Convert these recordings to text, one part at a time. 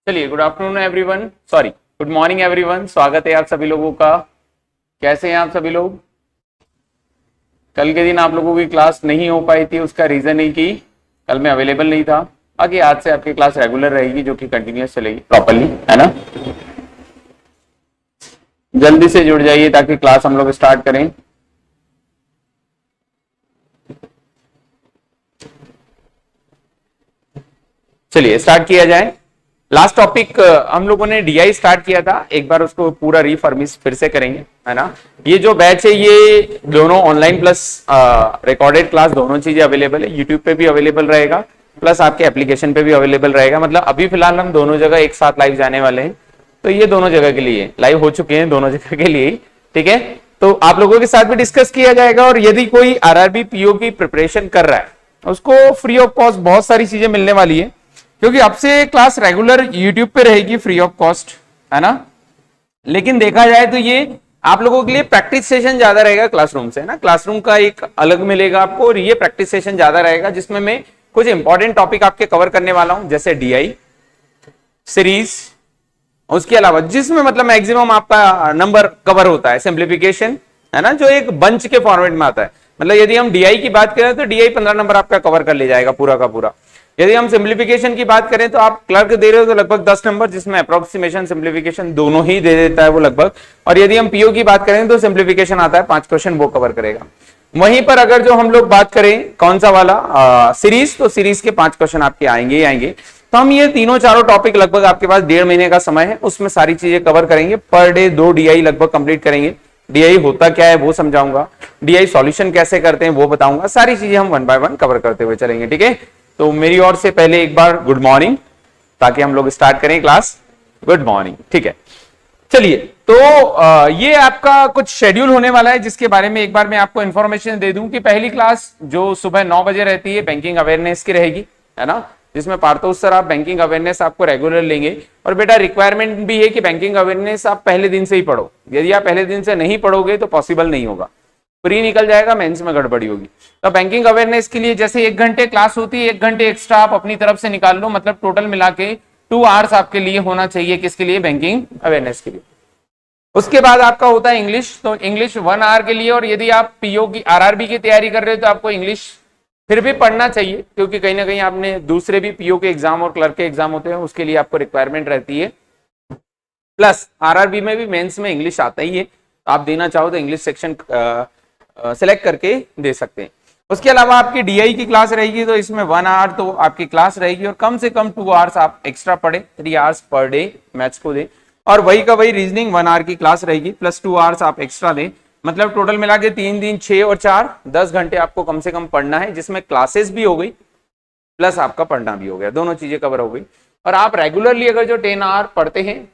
चलिए, good afternoon everyone, sorry good morning everyone. स्वागत है आप सभी लोगों का। कैसे हैं आप सभी लोग? कल के दिन आप लोगों की क्लास नहीं हो पाई थी, उसका रीजन है कि कल मैं अवेलेबल नहीं था। बाकी आज से आपकी क्लास रेगुलर रहेगी, जो कि कंटिन्यूअस चलेगी प्रॉपरली, है ना। जल्दी से जुड़ जाइए ताकि क्लास हम लोग स्टार्ट करें। चलिए स्टार्ट किया जाए। लास्ट टॉपिक हम लोगों ने डीआई स्टार्ट किया था, एक बार उसको पूरा रिफर्मिश फिर से करेंगे, है ना। ये जो बैच है ये दोनों ऑनलाइन प्लस रिकॉर्डेड क्लास दोनों चीजें अवेलेबल है। यूट्यूब पे भी अवेलेबल रहेगा, प्लस आपके एप्लीकेशन पे भी अवेलेबल रहेगा। मतलब अभी फिलहाल हम दोनों जगह एक साथ लाइव जाने वाले हैं, तो ये दोनों जगह के लिए लाइव हो चुके हैं, दोनों जगह के लिए, ठीक है। तो आप लोगों के साथ भी डिस्कस किया जाएगा। और यदि कोई आरआरबी पीओ की प्रिपरेशन कर रहा है, उसको फ्री ऑफ कॉस्ट बहुत सारी चीजें मिलने वाली है, क्योंकि अब से क्लास रेगुलर YouTube पे रहेगी फ्री ऑफ कॉस्ट, है ना। लेकिन देखा जाए तो ये आप लोगों के लिए प्रैक्टिस सेशन ज्यादा रहेगा क्लासरूम से, है ना। क्लासरूम का एक अलग मिलेगा आपको, और ये प्रैक्टिस सेशन ज्यादा रहेगा, जिसमें मैं कुछ इंपॉर्टेंट टॉपिक आपके कवर करने वाला हूं, जैसे डीआई सीरीज। उसके अलावा जिसमें मतलब मैक्सिमम आपका नंबर कवर होता है, सिंप्लीफिकेशन, है ना, जो एक बंच के फॉर्मेट में आता है। मतलब यदि हम डीआई की बात करें तो डीआई 15 नंबर आपका कवर कर ले जाएगा पूरा का पूरा। यदि हम सिंप्लीफिकेशन की बात करें तो आप क्लर्क दे रहे हो तो लगभग 10 नंबर, जिसमें अप्रोक्सीमेशन सिंप्लीफिकेशन दोनों ही दे देता है वो लगभग। और यदि हम पीओ की बात करें तो सिंप्लीफिकेशन आता है 5 क्वेश्चन, वो कवर करेगा। वहीं पर अगर जो हम लोग बात करें कौन सा वाला सीरीज, तो सीरीज के 5 क्वेश्चन आपके आएंगे ही आएंगे। तो हम ये तीनों चारों टॉपिक लगभग आपके पास 1.5 महीने का समय है, उसमें सारी चीजें कवर करेंगे। पर डे 2 डीआई लगभग कंप्लीट करेंगे। डीआई होता क्या है वो समझाऊंगा, डीआई सॉल्यूशन कैसे करते हैं वो बताऊंगा। सारी चीजें हम 1 बाय 1 कवर करते हुए चलेंगे, ठीक है। तो मेरी ओर से पहले एक बार गुड मॉर्निंग, ताकि हम लोग स्टार्ट करें क्लास। गुड मॉर्निंग, ठीक है। चलिए, तो ये आपका कुछ शेड्यूल होने वाला है, जिसके बारे में एक बार मैं आपको इंफॉर्मेशन दे दूं कि पहली क्लास जो सुबह 9 बजे रहती है, बैंकिंग अवेयरनेस की रहेगी, है ना, जिसमें पार्थोस सर आप बैंकिंग अवेयरनेस आपको रेगुलर लेंगे। और बेटा रिक्वायरमेंट भी है कि बैंकिंग अवेयरनेस आप पहले दिन से ही पढ़ो। यदि आप पहले दिन से नहीं पढ़ोगे तो पॉसिबल नहीं होगा, प्री निकल जाएगा, मेंस में गड़बड़ी होगी। तो बैंकिंग अवेयरनेस के लिए जैसे 1 घंटे क्लास होती है, 1 घंटे एक्स्ट्रा आप अपनी तरफ से निकाल लो। मतलब टोटल मिला के 2 आवर्स आपके लिए होना चाहिए, किसके लिए? बैंकिंग अवेयरनेस के लिए। उसके बाद आपका होता है इंग्लिश, तो इंग्लिश 1 आवर के लिए। और यदि आप पीओ की आरआरबी की तैयारी कर रहे हो तो आपको इंग्लिश फिर भी पढ़ना चाहिए, क्योंकि कहीं ना कहीं आपने दूसरे भी पीओ के एग्जाम और क्लर्क के एग्जाम होते हैं, उसके लिए आपको रिक्वायरमेंट रहती है। प्लस आरआरबी में भी मेंस में इंग्लिश आता ही है, आप देना चाहो तो इंग्लिश सेक्शन सेलेक्ट करके दे सकते हैं। उसके अलावा आपकी डीआई की क्लास रहेगी, तो इसमें 1 आवर तो आपकी क्लास रहेगी, और कम से कम 2 आवर्स आप एक्स्ट्रा पढ़े, 3 आवर्स पर डे मैथ्स को दे। और वही का वही रीजनिंग 1 आवर की क्लास रहेगी, प्लस 2 आवर्स आप एक्स्ट्रा दें। मतलब टोटल मिला के 3 दिन 6 और 4 10 घंटे आपको कम से कम पढ़ना है, जिसमें क्लासेस भी हो गई प्लस आपका पढ़ना भी हो गया, दोनों चीजें कवर हो गई। और आप रेगुलरली अगर जो 10 आवर पढ़ते हैं,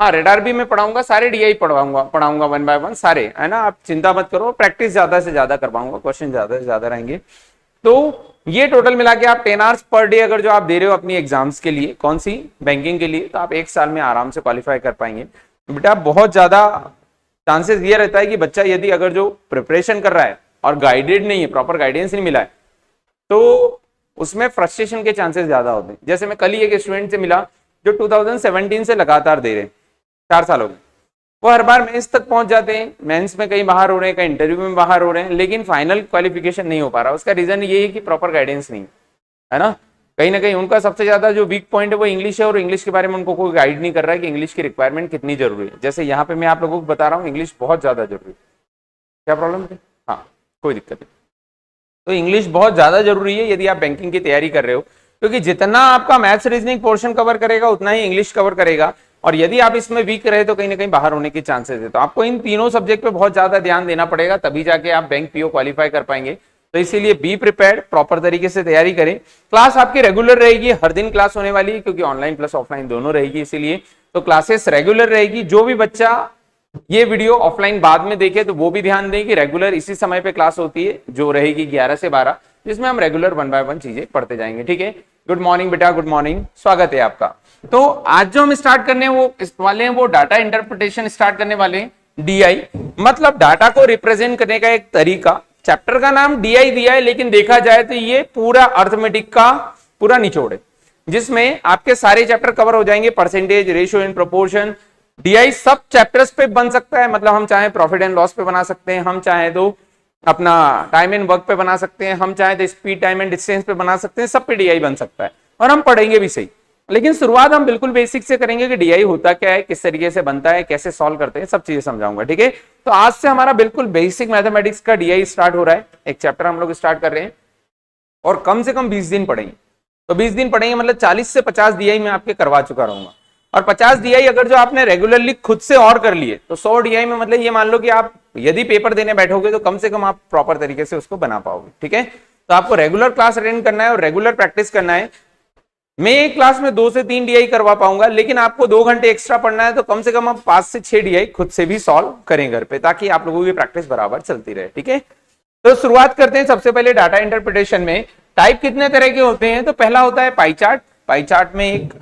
हाँ रेडार भी मैं पढ़ाऊंगा, सारे डीआई पढ़ाऊंगा 1 बाय 1 सारे, है ना। आप चिंता मत करो, प्रैक्टिस ज्यादा से ज्यादा करवाऊंगा, क्वेश्चन ज्यादा से ज्यादा रहेंगे। तो ये टोटल मिला के आप 10 आवर्स पर डे अगर जो आप दे रहे हो अपनी एग्जाम्स के लिए, कौन सी? बैंकिंग के लिए, तो आप 1 साल में आराम से क्वालिफाई कर पाएंगे। बेटा बहुत ज्यादा चांसेस ये रहता है कि बच्चा यदि अगर जो प्रिपरेशन कर रहा है और गाइडेड नहीं है, प्रॉपर गाइडेंस नहीं मिला है, तो उसमें फ्रस्ट्रेशन के चांसेस ज्यादा होते हैं। जैसे मैं कल ही एक स्टूडेंट से मिला जो 2017 से लगातार दे रहे हैं, 4 साल हो गए, वो हर बार मेंस तक पहुंच जाते हैं, मेंस में कहीं बाहर हो रहे हैं, कहीं इंटरव्यू में बाहर हो रहे हैं, लेकिन फाइनल क्वालिफिकेशन नहीं हो पा रहा। उसका रीजन ये है कि प्रॉपर गाइडेंस नहीं है ना। कहीं ना कहीं उनका सबसे ज्यादा जो वीक पॉइंट है वो इंग्लिश है, और इंग्लिश के बारे में उनको कोई गाइड नहीं कर रहा है कि इंग्लिश की रिक्वायरमेंट कितनी जरूरी है। जैसे यहाँ पे मैं आप लोगों को बता रहा हूँ, इंग्लिश बहुत ज्यादा जरूरी है। क्या प्रॉब्लम है? हाँ कोई दिक्कत नहीं। तो इंग्लिश बहुत ज्यादा जरूरी है यदि आप बैंकिंग की तैयारी कर रहे हो, क्योंकि जितना आपका मैथ्स रीजनिंग पोर्शन कवर करेगा उतना ही इंग्लिश कवर करेगा। और यदि आप इसमें वीक रहे तो कहीं ना कहीं बाहर होने के चांसेस है। तो आपको इन तीनों सब्जेक्ट पे बहुत ज्यादा ध्यान देना पड़ेगा, तभी जाके आप बैंक पीओ क्वालिफाई कर पाएंगे। तो इसीलिए बी प्रिपेयर्ड, प्रॉपर तरीके से तैयारी करें। क्लास आपकी रेगुलर रहेगी, हर दिन क्लास होने वाली है, क्योंकि ऑनलाइन प्लस ऑफलाइन दोनों रहेगी, इसीलिए तो क्लासेस रेगुलर रहेगी। जो भी बच्चा ये वीडियो ऑफलाइन बाद में देखे तो वो भी ध्यान दें कि रेगुलर इसी समय पे क्लास होती है, जो रहेगी 11 से 12, जिसमें हम रेगुलर 1 बाय 1 चीजें पढ़ते जाएंगे, ठीक है। गुड मॉर्निंग बेटा, गुड मॉर्निंग, स्वागत है आपका। तो आज जो हम स्टार्ट करने वाले हैं वो डाटा इंटरप्रिटेशन स्टार्ट करने वाले हैं। डीआई मतलब डाटा को रिप्रेजेंट करने का एक तरीका। चैप्टर का नाम डीआई दिया है, लेकिन देखा जाए तो ये पूरा अर्थमेटिक का पूरा निचोड़ है। जिसमें आपके सारे चैप्टर कवर हो जाएंगे, percentage, ratio and proportion. DI सब चैप्टर्स पे बन सकता है, मतलब हम चाहे प्रॉफिट एंड लॉस पे बना सकते हैं, हम चाहे तो अपना टाइम एंड वर्क पे बना सकते हैं, हम चाहे तो स्पीड, टाइम एंड डिस्टेंस पे बना सकते हैं, सब पे डीआई बन सकता है और हम पढ़ेंगे भी सही। लेकिन शुरुआत हम बिल्कुल बेसिक से करेंगे कि डीआई होता क्या है, किस तरीके से बनता है, कैसे सॉल्व करते हैं, सब चीजें समझाऊंगा, ठीक है। तो आज से हमारा बिल्कुल बेसिक मैथमेटिक्स का डीआई स्टार्ट हो रहा है, एक चैप्टर हम लोग स्टार्ट कर रहे हैं और कम से कम 20 दिन पढ़ेंगे। तो 20 दिन पढ़ेंगे मतलब 40 से 50 डीआई मैं आपके करवा चुका रहूंगा, और 50 डीआई अगर जो आपने रेगुलरली खुद से और कर लिए तो 100 डीआई में मतलब ये मान लो कि आप यदि पेपर देने बैठोगे तो कम से कम आप प्रॉपर तरीके से उसको बना पाओगे, ठीक है। तो आपको रेगुलर क्लास अटेंड करना है और रेगुलर प्रैक्टिस करना है। मैं एक क्लास में 2 से 3 डीआई करवा पाऊंगा, लेकिन आपको 2 घंटे एक्स्ट्रा पढ़ना है तो कम से कम आप 5 से 6 डीआई खुद से भी सॉल्व करें घर पे, ताकि आप लोगों की प्रैक्टिस बराबर चलती रहे, ठीक है। तो शुरुआत करते हैं सबसे पहले डाटा इंटरप्रिटेशन में। टाइप कितने तरह के होते हैं? तो पहला होता है पाई चार्ट। पाई चार्ट में एक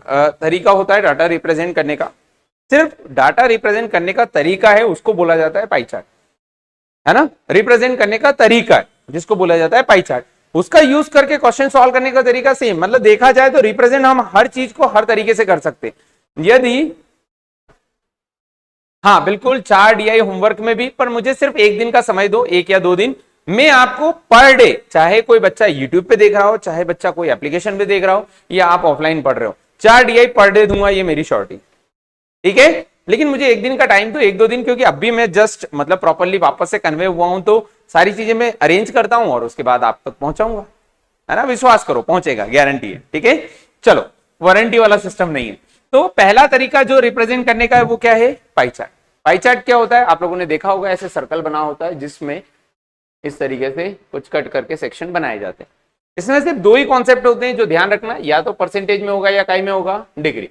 तरीका होता है डाटा रिप्रेजेंट करने का, सिर्फ डाटा रिप्रेजेंट करने का तरीका है उसको बोला जाता है पाई चार्ट, है ना। रिप्रेजेंट करने का तरीका है जिसको बोला जाता है पाई चार्ट। उसका यूज करके क्वेश्चन सॉल्व करने का तरीका सेम, मतलब देखा जाए तो रिप्रेजेंट हम हर चीज को हर तरीके से कर सकते हैं। यदि हाँ बिल्कुल 4 डीआई होमवर्क में भी, पर मुझे सिर्फ एक दिन का समय दो, 1 या 2 दिन। मैं आपको पर डे, चाहे कोई बच्चा यूट्यूब पे देख रहा हो, चाहे बच्चा कोई एप्लीकेशन पे देख रहा हो, या आप ऑफलाइन पढ़ रहे हो, 4 डीआई पर डे दूंगा, ये मेरी शॉर्टी, ठीक है। लेकिन मुझे एक दिन का टाइम तो 1-2 दिन, क्योंकि अभी मैं जस्ट मतलब प्रॉपरली वापस से कन्वे हुआ हूं, तो सारी चीजें मैं अरेंज करता हूं और उसके बाद आप तक पहुंचाऊंगा, है ना। विश्वास करो पहुंचेगा, गारंटी है, ठीक है। चलो, वारंटी वाला सिस्टम नहीं है। तो पहला तरीका जो रिप्रेजेंट करने का है वो क्या है? Pie chart. पाई चार्ट क्या होता है? आप लोगों ने देखा होगा, ऐसे सर्कल बना होता है जिसमें इस तरीके से कुछ कट करके सेक्शन बनाए जाते हैं। इसमें सिर्फ 2 ही कॉन्सेप्ट होते हैं जो ध्यान रखना, या तो परसेंटेज में होगा या इकाई में होगा, डिग्री,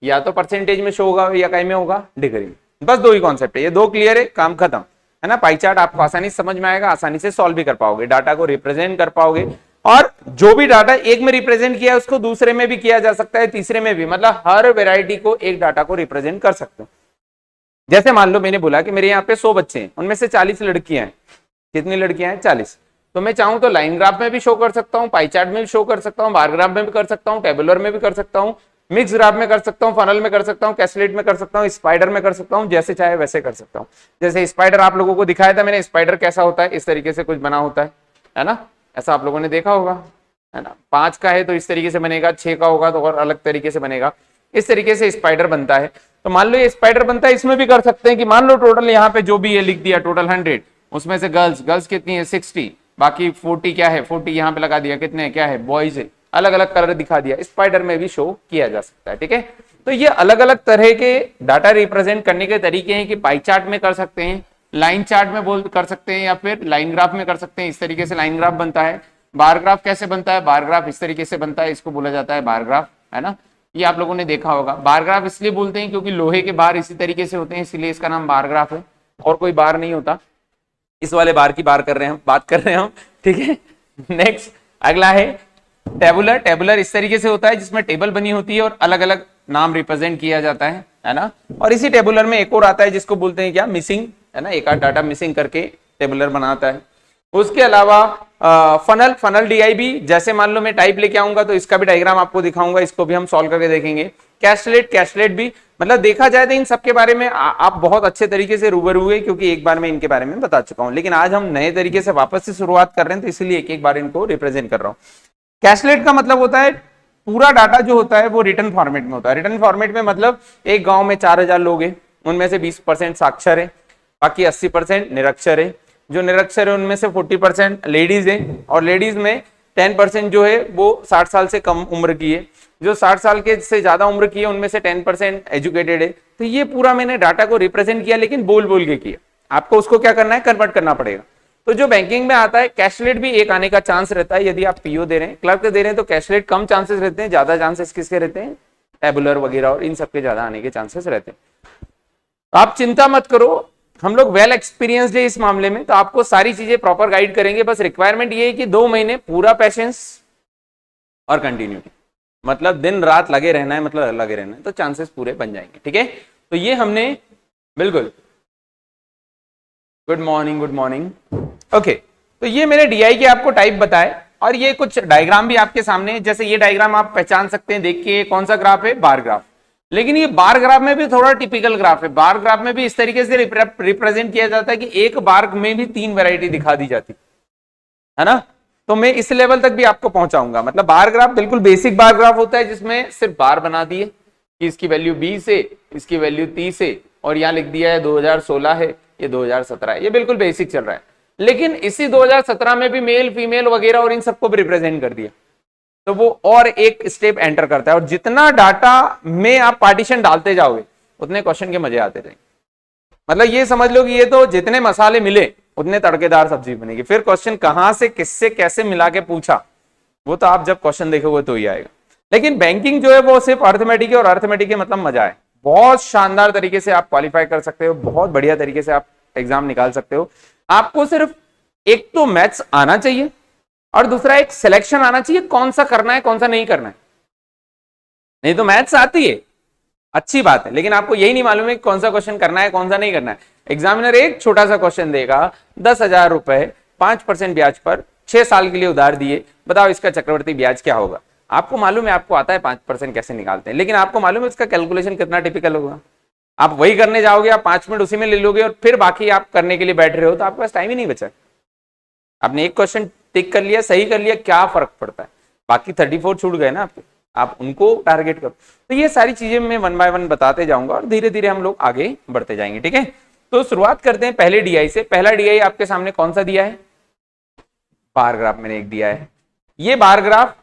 या तो परसेंटेज में शो होगा या इकाई में होगा, डिग्री में। बस 2 ही कॉन्सेप्ट है, ये 2 क्लियर है, काम खत्म, है ना। पाई चार्ट आपको आसानी से समझ में आएगा, आसानी से सॉल्व भी कर पाओगे, डाटा को रिप्रेजेंट कर पाओगे, और जो भी डाटा एक में रिप्रेजेंट किया है उसको दूसरे में भी किया जा सकता है, तीसरे में भी, मतलब हर वेराइटी को एक डाटा को रिप्रेजेंट कर सकते हो। जैसे मान लो मैंने बोला कि मेरे यहाँ पे 100 बच्चे हैं, उनमें से 40 लड़कियां हैं। कितनी लड़कियां हैं? 40। तो मैं चाहूं तो लाइन ग्राफ में भी शो कर सकता हूं, पाई चार्ट में भी शो कर सकता हूं, बार ग्राफ में भी कर सकता हूं, टेबुलर में भी कर सकता हूं, मिक्स ग्राफ में कर सकता हूं, फनल में कर सकता हूं, कैस्केड में कर सकता हूं, स्पाइडर में कर सकता हूं, जैसे चाहे वैसे कर सकता हूं। जैसे स्पाइडर आप लोगों को दिखाया था मैंने, स्पाइडर कैसा होता है, इस तरीके से कुछ बना होता है ना, ऐसा आप लोगों ने देखा होगा, है ना। 5 का है तो इस तरीके से बनेगा, 6 का होगा तो और अलग तरीके से बनेगा, इस तरीके से स्पाइडर बनता है। तो मान लो ये स्पाइडर बनता है, इसमें भी कर सकते हैं कि मान लो टोटल यहाँ पे जो भी ये लिख दिया टोटल 100, उसमें से गर्ल्स कितनी है? 60, बाकी 40 क्या है? 40 यहाँ पे लगा दिया, कितने क्या है? बॉयज है, अलग अलग कलर दिखा दिया, स्पाइडर में भी शो किया जा सकता है, ठीक है। तो ये अलग अलग तरह के डाटा रिप्रेजेंट करने के तरीके हैं कि पाई चार्ट में कर सकते हैं, लाइन चार्ट में कर सकते हैं, या फिर लाइन ग्राफ में कर सकते हैं। इस तरीके से लाइन ग्राफ बनता है। बार ग्राफ कैसे बनता है? बार ग्राफ इस तरीके से बनता है, इसको बोला जाता है बार ग्राफ, है ना। ये आप लोगों ने देखा होगा। बार ग्राफ इसलिए बोलते हैं क्योंकि लोहे के बार इसी तरीके से होते हैं, इसलिए इसका नाम बार ग्राफ है, और कोई बार नहीं होता। इस वाले बार की बात कर रहे हैं हम, ठीक है। नेक्स्ट अगला है टेबुलर। टेबुलर इस तरीके से होता है जिसमें टेबल बनी होती है और अलग अलग नाम रिप्रेजेंट किया जाता है ना। और इसी टेबुलर में एक और आता है जिसको बोलते हैं क्या? मिसिंग, है ना। एक आध डाटा मिसिंग करके टेबुलर बनाता है। उसके अलावा फनल डीआई भी, जैसे मान लो मैं टाइप लेके आऊंगा तो इसका भी डायग्राम आपको दिखाऊंगा, इसको भी हम सॉल्व करके देखेंगे। कैस्टलेट भी, मतलब देखा जाए तो इन सबके बारे में आप बहुत अच्छे तरीके से रूबरू हुए, क्योंकि एक बार मैं इनके बारे में बता चुका हूं। लेकिन आज हम नए तरीके से वापस से शुरुआत कर रहे हैं, तो इसलिए एक एक बार इनको रिप्रेजेंट कर रहा हूं। कैस्टलेट का मतलब होता है पूरा डाटा जो होता है वो रिटर्न फॉर्मेट में होता है। रिटर्न फॉर्मेट में मतलब एक गांव में 4000 लोग हैं, उनमें से 20% साक्षर है, बाकी 80% निरक्षर है। जो निरक्षर है उनमें से 40% लेडीज है, और लेडीज में 10% जो है वो 60 साल से कम उम्र की है। जो 60 साल के से ज्यादा उम्र की है उनमें से 10% एजुकेटेड है। तो ये पूरा मैंने डाटा को रिप्रेजेंट किया, लेकिन बोल बोल के किया। आपको उसको क्या करना है? कन्वर्ट करना पड़ेगा। तो जो बैंकिंग में आता है, कैशलेट भी एक आने का चांस रहता है। यदि आप पीओ दे रहे हैं, क्लर्क दे रहे हैं, तो कैशलेट कम चांसेस रहते हैं, ज्यादा चांसेस किसके रहते हैं? टेबुलर वगैरह और इन सबके ज्यादा आने के चांसेस रहते हैं। आप चिंता मत करो, हम लोग वेल एक्सपीरियंस्ड है इस मामले में, तो आपको सारी चीजें प्रॉपर गाइड करेंगे। बस रिक्वायरमेंट ये है कि 2 महीने पूरा पेशेंस और कंटिन्यूटी, मतलब दिन रात लगे रहना है, मतलब लगे रहना है, तो चांसेस पूरे बन जाएंगे, ठीक है। तो ये हमने बिल्कुल, गुड मॉर्निंग ओके। तो ये मैंने डीआई के आपको टाइप बताए। और ये कुछ डायग्राम भी आपके सामने है, जैसे ये डायग्राम आप पहचान सकते हैं देख के, कौन सा ग्राफ है, बार ग्राफ। लेकिन ये बार ग्राफ में भी थोड़ा टिपिकल ग्राफ है। बार ग्राफ में भी इस तरीके से रिप्रेजेंट किया जाता है कि एक बार में भी 3 वैरायटी दिखा दी जाती है ना। तो मैं इस लेवल तक भी आपको पहुंचाऊंगा। मतलब बार ग्राफ बिल्कुल बेसिक बार ग्राफ होता है जिसमें सिर्फ बार बना दिए कि इसकी वैल्यू 20 है, इसकी वैल्यू 30 है, और यहां लिख दिया है 2016 है, ये 2017 है। ये बिल्कुल बेसिक चल रहा है। लेकिन इसी 2017 में भी मेल फीमेल वगैरह और इन सबको भी रिप्रेजेंट कर दिया, तो वो और एक स्टेप एंटर करता है। और जितना डाटा में आप पार्टीशन डालते जाओगे उतने क्वेश्चन के मजे आते रहेंगे। मतलब ये समझ लो कि ये तो जितने मसाले मिले उतने तड़केदार सब्जी बनेगी। फिर क्वेश्चन कहां से किससे कैसे मिला के पूछा, वो तो आप जब क्वेश्चन देखोगे तो ही आएगा। लेकिन बैंकिंग जो है वो सिर्फ अर्थमेटिक है, और अर्थमेटिक के मतलब मजा है। बहुत शानदार तरीके से आप क्वालिफाई कर सकते हो, बहुत बढ़िया तरीके से आप एग्जाम निकाल सकते हो। आपको सिर्फ एक तो मैथ्स आना चाहिए, और दूसरा एक सिलेक्शन आना चाहिए, कौन सा करना है कौन सा नहीं करना है। नहीं तो मैथ्स आती है, अच्छी बात है, लेकिन आपको यही नहीं मालूम है कौन सा क्वेश्चन करना है कौन सा नहीं करना है। एग्जामिनर एक छोटा सा क्वेश्चन देगा, 10,000 रुपए 5% ब्याज पर 6 साल के लिए उधार दिए, बताओ इसका चक्रवर्ती ब्याज क्या होगा। आपको मालूम है, आपको आता है 5% कैसे निकालते हैं, लेकिन आपको मालूम है इसका कैलकुलेशन कितना टिपिकल होगा। आप वही करने जाओगे, आप 5 मिनट उसी में ले लोगे और फिर बाकी आप करने के लिए बैठ रहे हो, तो आपके पास टाइम ही नहीं बचा। आपने एक क्वेश्चन टिक कर लिया, सही कर लिया, क्या फर्क पड़ता है, बाकी 34 छूट गए ना आपके, आप उनको टारगेट करो। तो ये सारी चीजें मैं 1 बाय 1 बताते जाऊंगा और धीरे धीरे हम लोग आगे बढ़ते जाएंगे। ठीक है, तो शुरुआत करते हैं पहले डीआई से। पहला डीआई आपके सामने कौन सा दिया है, बार ग्राफ मैंने एक दिया है। ये bar graph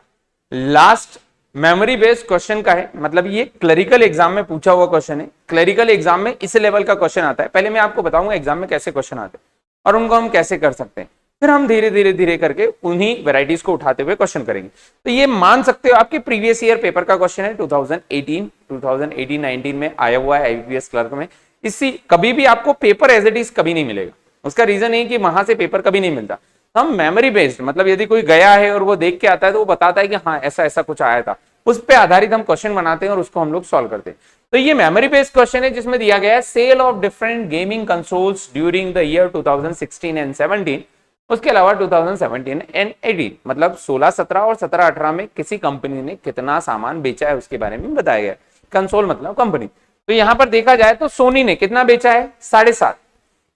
last memory based question का है, मतलब ये क्लरिकल एग्जाम में पूछा हुआ क्वेश्चन है। क्लरिकल एग्जाम में इस लेवल का क्वेश्चन आता है। पहले मैं आपको बताऊंगा एग्जाम में कैसे क्वेश्चन आते हैं और उनको हम कैसे कर सकते हैं, फिर हम धीरे धीरे धीरे करके उन्हीं वैरायटीज को उठाते हुए क्वेश्चन करेंगे। तो ये मान सकते हो आपके प्रीवियस ईयर पेपर का क्वेश्चन है, 2018-19 में आया हुआ है आईपीएस क्लर्क में। इसी कभी भी आपको पेपर एज इट इज कभी नहीं मिलेगा। उसका रीजन है कि वहां से पेपर कभी नहीं मिलता। हम मेमोरी बेस्ड, मतलब यदि कोई गया है और वो देख के आता है तो वो बताता है कि हाँ ऐसा ऐसा कुछ आया था, उस पर आधारित हम क्वेश्चन बनाते हैं और उसको हम लोग सॉल्व करते हैं। तो ये मेमोरी बेस्ड क्वेश्चन है जिसमें दिया गया है sale of different gaming consoles during the year 2016 and 17। उसके अलावा 2017 एंड 18, मतलब 16, 17 और 17, 18 में किसी कंपनी ने कितना सामान बेचा है उसके बारे में बताया गया। कंसोल मतलब कंपनी। तो यहां पर देखा जाए तो सोनी ने कितना बेचा है, 7.5।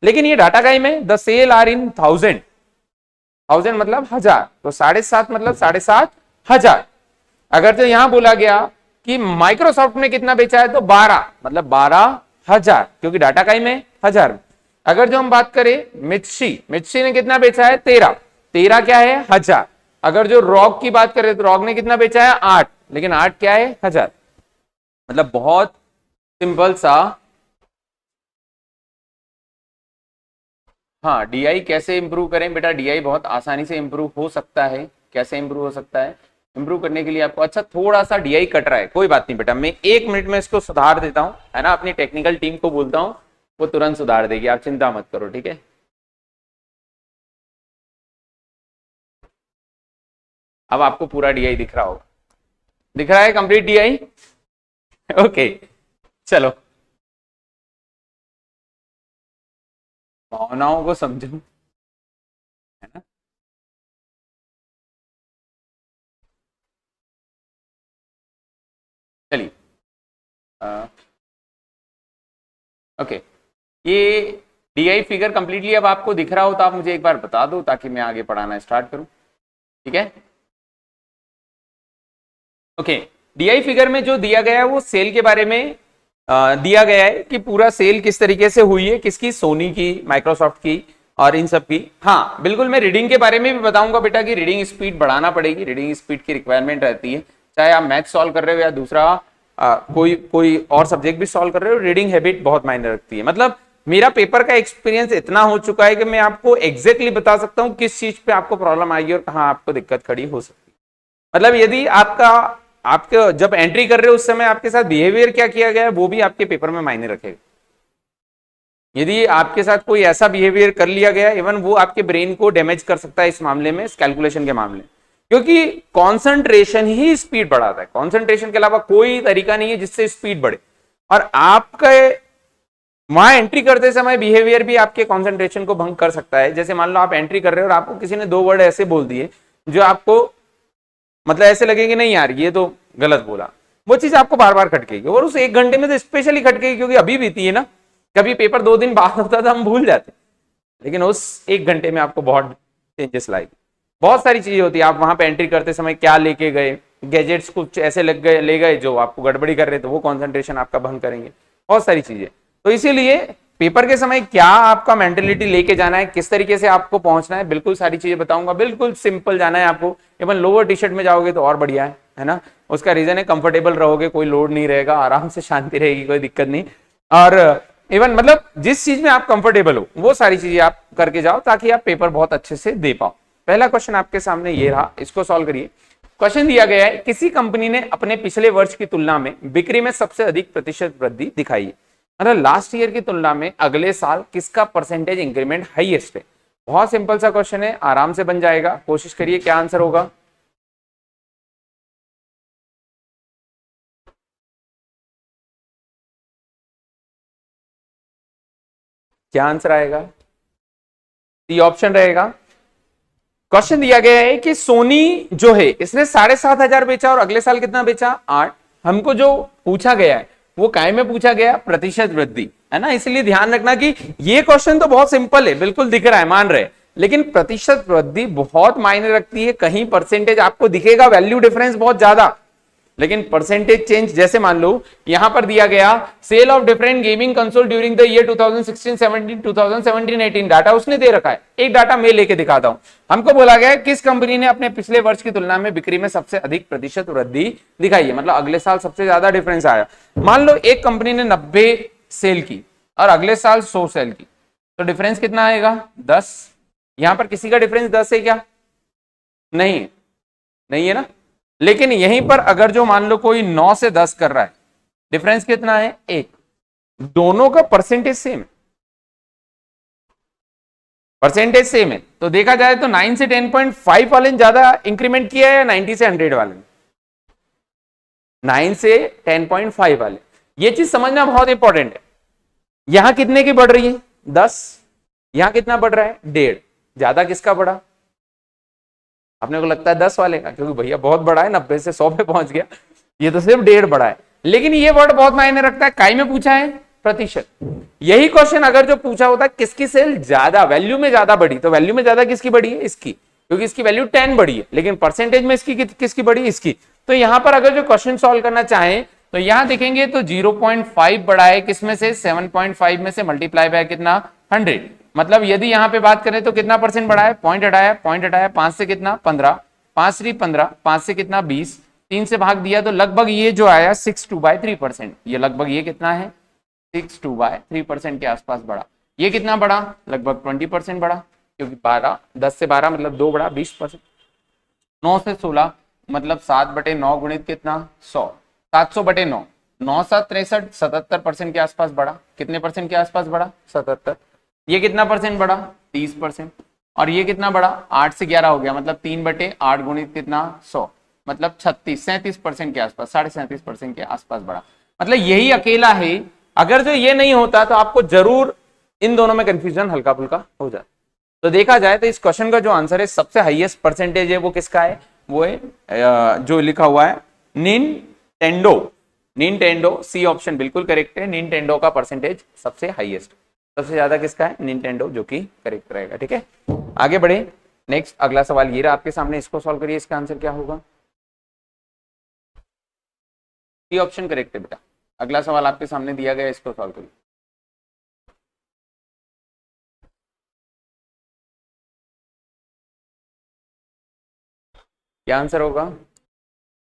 लेकिन ये डाटा गाई में द सेल आर इन 1000 मतलब 1000, तो 7.5 मतलब 7,500। अगर तो यहां बोला गया कि माइक्रोसॉफ्ट ने कितना बेचा है तो 12 मतलब 12,000, क्योंकि डाटा काई में 1000। अगर जो हम बात करें मित्सी ने कितना बेचा है 13 क्या है 1000। अगर जो रॉग की बात करें तो रॉग ने कितना बेचा है 8, लेकिन 8 क्या है 1000। मतलब बहुत सिंपल सा। हाँ, डीआई कैसे इंप्रूव करें बेटा, डीआई बहुत आसानी से इंप्रूव हो सकता है। कैसे इंप्रूव हो सकता है, इंप्रूव करने के लिए आपको, अच्छा थोड़ा सा डीआई कट रहा है, कोई बात नहीं बेटा, मैं 1 मिनट में इसको सुधार देता हूं, है ना। अपनी टेक्निकल टीम को बोलता हूं, वो तुरंत सुधार देगी, आप चिंता मत करो, ठीक है। अब आपको पूरा डीआई दिख रहा होगा, दिख रहा है कंप्लीट डीआई। ओके चलो, भावनाओं को समझो, है ना। चलिए ओके, ये डीआई फिगर कंप्लीटली अब आपको दिख रहा हो तो आप मुझे एक बार बता दो ताकि मैं आगे पढ़ाना स्टार्ट करूं, ठीक है। ओके, डीआई फिगर में जो दिया गया है वो सेल के बारे में दिया गया है कि पूरा सेल किस तरीके से हुई है, किसकी, सोनी की, माइक्रोसॉफ्ट की और इन सब की। हाँ बिल्कुल, मैं रीडिंग के बारे में भी बताऊंगा बेटा कि रीडिंग स्पीड बढ़ाना पड़ेगी, रीडिंग स्पीड की रिक्वायरमेंट रहती है, चाहे आप मैथ सॉल्व कर रहे हो या दूसरा कोई और सब्जेक्ट भी सॉल्व कर रहे हो, रीडिंग हैबिट बहुत मायने रखती है। मतलब मेरा पेपर का एक्सपीरियंस इतना हो चुका है कि मैं आपको एग्जैक्टली बता सकता हूँ किस चीज पे आपको प्रॉब्लम आएगी और कहाँ आपको दिक्कत खड़ी हो सकती है। मतलब यदि आपके जब एंट्री कर रहे हो उस समय आपके साथ बिहेवियर क्या किया गया है वो भी आपके पेपर में मायने रखेगा। यदि आपके साथ कोई ऐसा बिहेवियर कर लिया गया, इवन वो आपके ब्रेन को डैमेज कर सकता है इस मामले में, इस कैलकुलेशन के मामले, क्योंकि कंसंट्रेशन ही स्पीड बढ़ाता है। कंसंट्रेशन के अलावा कोई तरीका नहीं है जिससे स्पीड बढ़े। और आपके वहां एंट्री करते समय बिहेवियर भी आपके कंसंट्रेशन को भंग कर सकता है। जैसे मान लो आप एंट्री कर रहे हो और आपको किसी ने 2 वर्ड ऐसे बोल दिए जो आपको मतलब ऐसे लगे कि नहीं यार ये तो गलत बोला, वो चीज आपको बार बार खटकेगी, और उस 1 घंटे में तो स्पेशली खटकेगी क्योंकि अभी बीती है ना, कभी पेपर 2 दिन बाद होता था हम भूल जाते, लेकिन उस 1 घंटे में आपको बहुत चेंजेस लाएगी। बहुत सारी चीजें होती है, आप वहां पे एंट्री करते समय क्या लेके गए, गैजेट्स कुछ ऐसे लग गए ले गए जो आपको गड़बड़ी कर रहे थे, वो कॉन्सेंट्रेशन आपका भंग करेंगे, बहुत सारी चीजें। तो इसीलिए पेपर के समय क्या आपका मेंटेलिटी लेके जाना है, किस तरीके से आपको पहुंचना है, बिल्कुल सारी चीजें बताऊंगा। बिल्कुल सिंपल जाना है आपको, इवन लोअर टी शर्ट में जाओगे तो और बढ़िया है ना। उसका रीजन है कंफर्टेबल रहोगे, कोई लोड नहीं रहेगा, आराम से शांति रहेगी, कोई दिक्कत नहीं। और इवन मतलब जिस चीज में आप कंफर्टेबल हो वो सारी चीजें आप करके जाओ ताकि आप पेपर बहुत अच्छे से दे पाओ। पहला क्वेश्चन आपके सामने ये रहा, इसको सॉल्व करिए। क्वेश्चन दिया गया है, किसी कंपनी ने अपने पिछले वर्ष की तुलना में बिक्री में सबसे अधिक प्रतिशत वृद्धि दिखाई है, मतलब लास्ट ईयर की तुलना में अगले साल किसका परसेंटेज इंक्रीमेंट हाईएस्ट है। बहुत सिंपल सा क्वेश्चन है, आराम से बन जाएगा, कोशिश करिए। क्या आंसर होगा? क्या आंसर आएगा? सी ऑप्शन रहेगा। क्वेश्चन दिया गया है कि सोनी जो है इसने 7,500 बेचा और अगले साल कितना बेचा? 8। हमको जो पूछा गया है वो काय में पूछा गया? प्रतिशत वृद्धि, है ना। इसलिए ध्यान रखना कि ये क्वेश्चन तो बहुत सिंपल है, बिल्कुल दिख रहा है, मान रहे, लेकिन प्रतिशत वृद्धि बहुत मायने रखती है। कहीं परसेंटेज आपको दिखेगा, वैल्यू डिफरेंस बहुत ज्यादा, लेकिन परसेंटेज चेंज, जैसे मान लो यहां पर दिया गया sale of different gaming console during the year 2016-17, 2017-18 data उसने दे रखा है। एक डाटा मैं लेके दिखाता हूं। हमको बोला गया है किस कंपनी ने अपने पिछले वर्ष की तुलना में बिक्री में सबसे अधिक प्रतिशत वृद्धि दिखाई है, मतलब अगले साल सबसे ज्यादा डिफरेंस आया। मान लो एक कंपनी ने 90 सेल की और अगले साल 100 सेल की, तो डिफरेंस कितना आएगा? 10। यहां पर किसी का डिफरेंस 10 है क्या? नहीं, नहीं है ना। लेकिन यहीं पर अगर जो मान लो कोई 9 से 10 कर रहा है, डिफरेंस कितना है? 1। दोनों का परसेंटेज सेम है, परसेंटेज सेम है, तो देखा जाए तो 9 से 10.5 वाले ने ज्यादा इंक्रीमेंट किया है या 90 से 100 वाले ने? 9 से 10.5 वाले। ये चीज समझना बहुत इंपॉर्टेंट है। यहां कितने की बढ़ रही है? 10। यहां कितना बढ़ रहा है? 1.5। ज्यादा किसका बढ़ा? अपने को लगता है 10 वाले का, क्योंकि भैया बहुत बड़ा है, 90 से 100 पे पहुंच गया, ये तो सिर्फ 1.5 बढ़ा है। लेकिन ये वर्ड बहुत मायने रखता है। काय में पूछा है? प्रतिशत। यही क्वेश्चन अगर जो पूछा होता है किसकी सेल ज्यादा वैल्यू में ज्यादा बढ़ी, तो वैल्यू में ज्यादा किसकी बढ़ी है? इसकी, क्योंकि इसकी वैल्यू 10 बढ़ी है, लेकिन परसेंटेज में इसकी किसकी बढ़ी? इसकी। तो यहां पर अगर जो क्वेश्चन सॉल्व करना चाहें तो यहां देखेंगे तो 0.5 बढ़ा है, किसमें से? 7.5 में से, मल्टीप्लाई बाय कितना? 100। मतलब यदि यहां पे बात करें तो कितना परसेंट बढ़ा है? पॉइंट हटाया, पॉइंट हटाया, 5 से कितना? 15, 5 3 15, 5 से कितना? 20, 3 से भाग दिया तो लगभग ये जो आया 62/3%। ये लगभग ये कितना है? 62/3% के आसपास बढ़ा। ये कितना बढ़ा? लगभग 20% बढ़ा, क्योंकि 12, 10 से 12 मतलब 2 बढ़ा, 20%। 9 से 16 मतलब 7/9 गुणित कितना? 100, 700/9, 9 7 63, 77% के आसपास बढ़ा। कितने परसेंट के आसपास बढ़ा? 77। ये कितना परसेंट बढ़ा? 30%। और ये कितना बढ़ा? 8 से 11 हो गया, मतलब 3/8 गुणित कितना? 100, मतलब 37% के आसपास, 37.5% के आसपास बढ़ा। मतलब यही अकेला है। अगर जो ये नहीं होता तो आपको जरूर इन दोनों में कंफ्यूजन हल्का फुल्का हो जाता। तो देखा जाए तो इस क्वेश्चन का जो आंसर है, सबसे हाईएस्ट परसेंटेज है वो किसका है? वो है जो लिखा हुआ है निनटेंडो। निनटेंडो, सी ऑप्शन बिल्कुल करेक्ट है। निनटेंडो का परसेंटेज सबसे हाईएस्ट, सबसे ज्यादा किसका है? निनटेंडो, जो कि करेक्ट रहेगा। ठीक है, आगे बढ़े। नेक्स्ट अगला सवाल ये रहा आपके सामने, इसको सॉल्व करिए। इसका आंसर क्या होगा? सी ऑप्शन करेक्ट है बेटा। अगला सवाल आपके सामने दिया गया, इसको सॉल्व करिए। क्या आंसर होगा?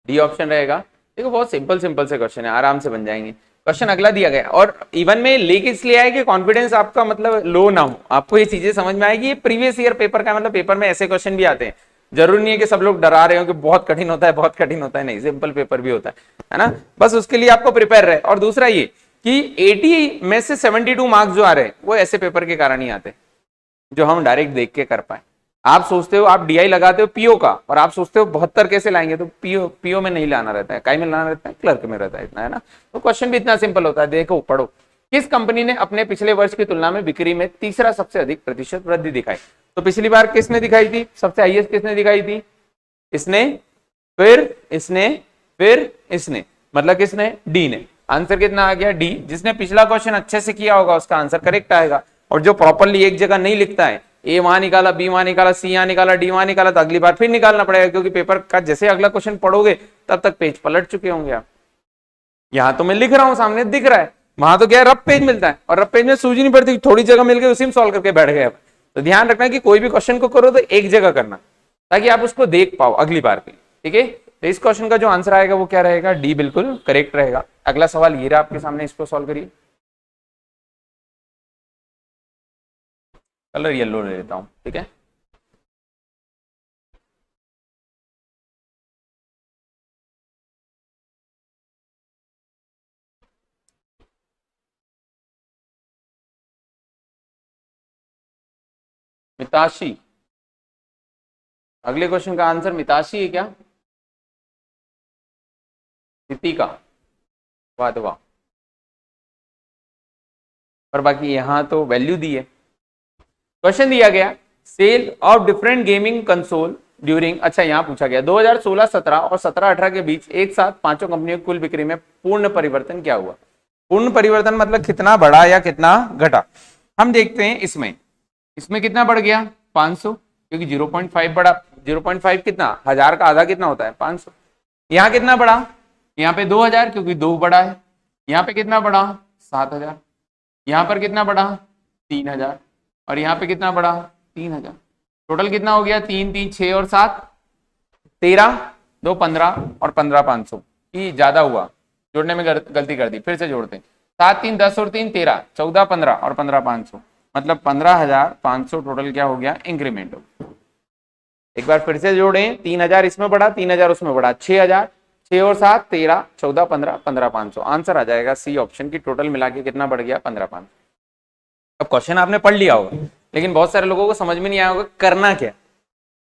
डी ऑप्शन रहेगा। देखो बहुत सिंपल सिंपल से क्वेश्चन है, आराम से बन जाएंगे। क्वेश्चन अगला दिया गया, और इवन में लेके इसलिए आया कि कॉन्फिडेंस आपका मतलब लो ना हो, आपको ये चीजें समझ में आएगी। ये प्रीवियस ईयर पेपर का, मतलब पेपर में ऐसे क्वेश्चन भी आते हैं। जरूरी नहीं है कि सब लोग डरा रहे हो कि बहुत कठिन होता है, बहुत कठिन होता है, नहीं, सिंपल पेपर भी होता है ना। बस उसके लिए आपको प्रिपेयर रहे। और दूसरा ये कि 80 में से 72 मार्क्स जो आ रहे हैं वो ऐसे पेपर के कारण ही आते हैं, जो हम डायरेक्ट देख के कर पाए। आप सोचते हो, आप डीआई लगाते हो पीओ का, और आप सोचते हो 72 कैसे लाएंगे, तो पीओ में नहीं लाना रहता है, काई में लाना रहता है, क्लर्क में रहता है, इतना है ना। तो क्वेश्चन भी इतना सिंपल होता है। देखो पढ़ो, किस कंपनी ने अपने पिछले वर्ष की तुलना में बिक्री में तीसरा सबसे अधिक प्रतिशत वृद्धि दिखाई? तो पिछली बार किसने दिखाई थी? सबसे हाईएस्ट किसने दिखाई थी? इसने, फिर इसने, फिर इसने, मतलब किसने, डी ने। आंसर कितना आ गया, डी। जिसने पिछला क्वेश्चन अच्छे से किया होगा उसका आंसर करेक्ट आएगा। और जो प्रॉपरली एक जगह नहीं लिखता है, ए वहां निकाला, बी वहां निकाला, सी यहां निकाला, डी वहां निकाला, तो अगली बार फिर निकालना पड़ेगा, क्योंकि पेपर का जैसे अगला क्वेश्चन पढ़ोगे तब तक पेज पलट चुके होंगे आप। यहां तो मैं लिख रहा हूं, सामने दिख रहा है, वहां तो क्या है, रफ पेज मिलता है, और रफ पेज में सूझी नहीं पड़ती, थोड़ी जगह मिल गई उसी में सॉल्व करके बैठ गए। तो ध्यान रखना कि कोई भी क्वेश्चन को करो तो एक जगह करना, ताकि आप उसको देख पाओ अगली बार के लिए, ठीक है। तो इस क्वेश्चन का जो आंसर आएगा वो क्या रहेगा, डी बिल्कुल करेक्ट रहेगा। अगला सवाल ये रहा आपके सामने, इसको सॉल्व करिए। कलर येलो ले लेता हूं, ठीक है। मिताशी, अगले क्वेश्चन का आंसर मिताशी है क्या, रितिका, वाधवा, और बाकी यहां तो वैल्यू दी है। क्वेश्चन दिया गया, sale of different gaming console during, अच्छा यहां पूछा गया 2016-17 और 17-18 के बीच एक साथ पांचों कंपनियों की कुल बिक्री में पूर्ण परिवर्तन क्या हुआ। पूर्ण परिवर्तन मतलब कितना बढ़ा या कितना घटा। हम देखते हैं इसमें कितना बढ़ गया, 500, क्योंकि 0.5 बढ़ा। 0.5 कितना, 1000 का आधा कितना होता है, 500। यहाँ कितना बढ़ा, यहाँ पे 2000, क्योंकि 2 बढ़ा है। यहाँ पे कितना बढ़ा, 7000। यहाँ पर कितना बढ़ा, 3000, और यहाँ पे कितना बढ़ा, 3000। टोटल कितना हो गया, 3 3 6 और 7 13, 2 15 और 15 500 की ज्यादा हुआ, जोड़ने में गलती कर दी, फिर से जोड़ते हैं। 7 3 10 और 3 13, 14 15 और 15 500, मतलब 15,500 टोटल क्या हो गया, इंक्रीमेंट हो गया। एक बार फिर से जोड़ें, 3000 इसमें बढ़ा, 3000 उसमें बढ़ा, 6000, 6 और 7 13, 14 15 15 500। आंसर आ जाएगा सी ऑप्शन की, टोटल मिला के कितना बढ़ गया, 15 500। अब क्वेश्चन आपने पढ़ लिया होगा, लेकिन बहुत सारे लोगों को समझ में नहीं आया होगा करना क्या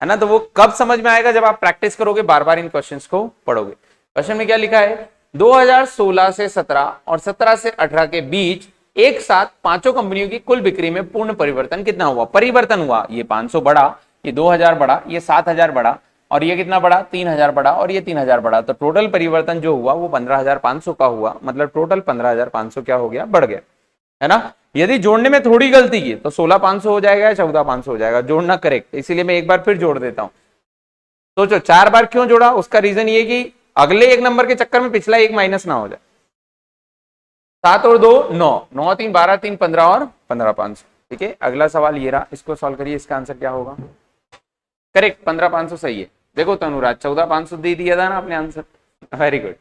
है ना। तो वो कब समझ में आएगा, जब आप प्रैक्टिस करोगे, बार बार इन क्वेश्चंस को पढ़ोगे। क्वेश्चन में क्या लिखा है, 2016 से 17 और 17 से 18 के बीच एक साथ पांचों कंपनियों की कुल बिक्री में पूर्ण परिवर्तन कितना हुआ। परिवर्तन हुआ, ये 500 बढ़ा, ये 2000 बढ़ा, ये 7000 बढ़ा, और ये कितना बढ़ा, 3000 बढ़ा, और ये 3000 बढ़ा। तो टोटल परिवर्तन जो हुआ वो 15,500 का हुआ, मतलब टोटल 15,500 क्या हो गया, बढ़ गया, है ना। यदि जोड़ने में थोड़ी गलती की तो 16,500 हो जाएगा या 14,500 हो जाएगा, जोड़ना करेक्ट। इसीलिए मैं एक बार फिर जोड़ देता हूं। सोचो 4 बार क्यों जोड़ा, उसका रीजन ये कि अगले एक नंबर के चक्कर में पिछला एक माइनस ना हो जाए। 7 और 2 9, 9 3 12, 3 15 और 15,500, ठीक है। अगला सवाल ये रहा, इसको सॉल्व करिए। इसका आंसर क्या होगा, करेक्ट 15,500 सही है। देखो तनुराज 14,500 दे दिया था ना आपने answer, very good.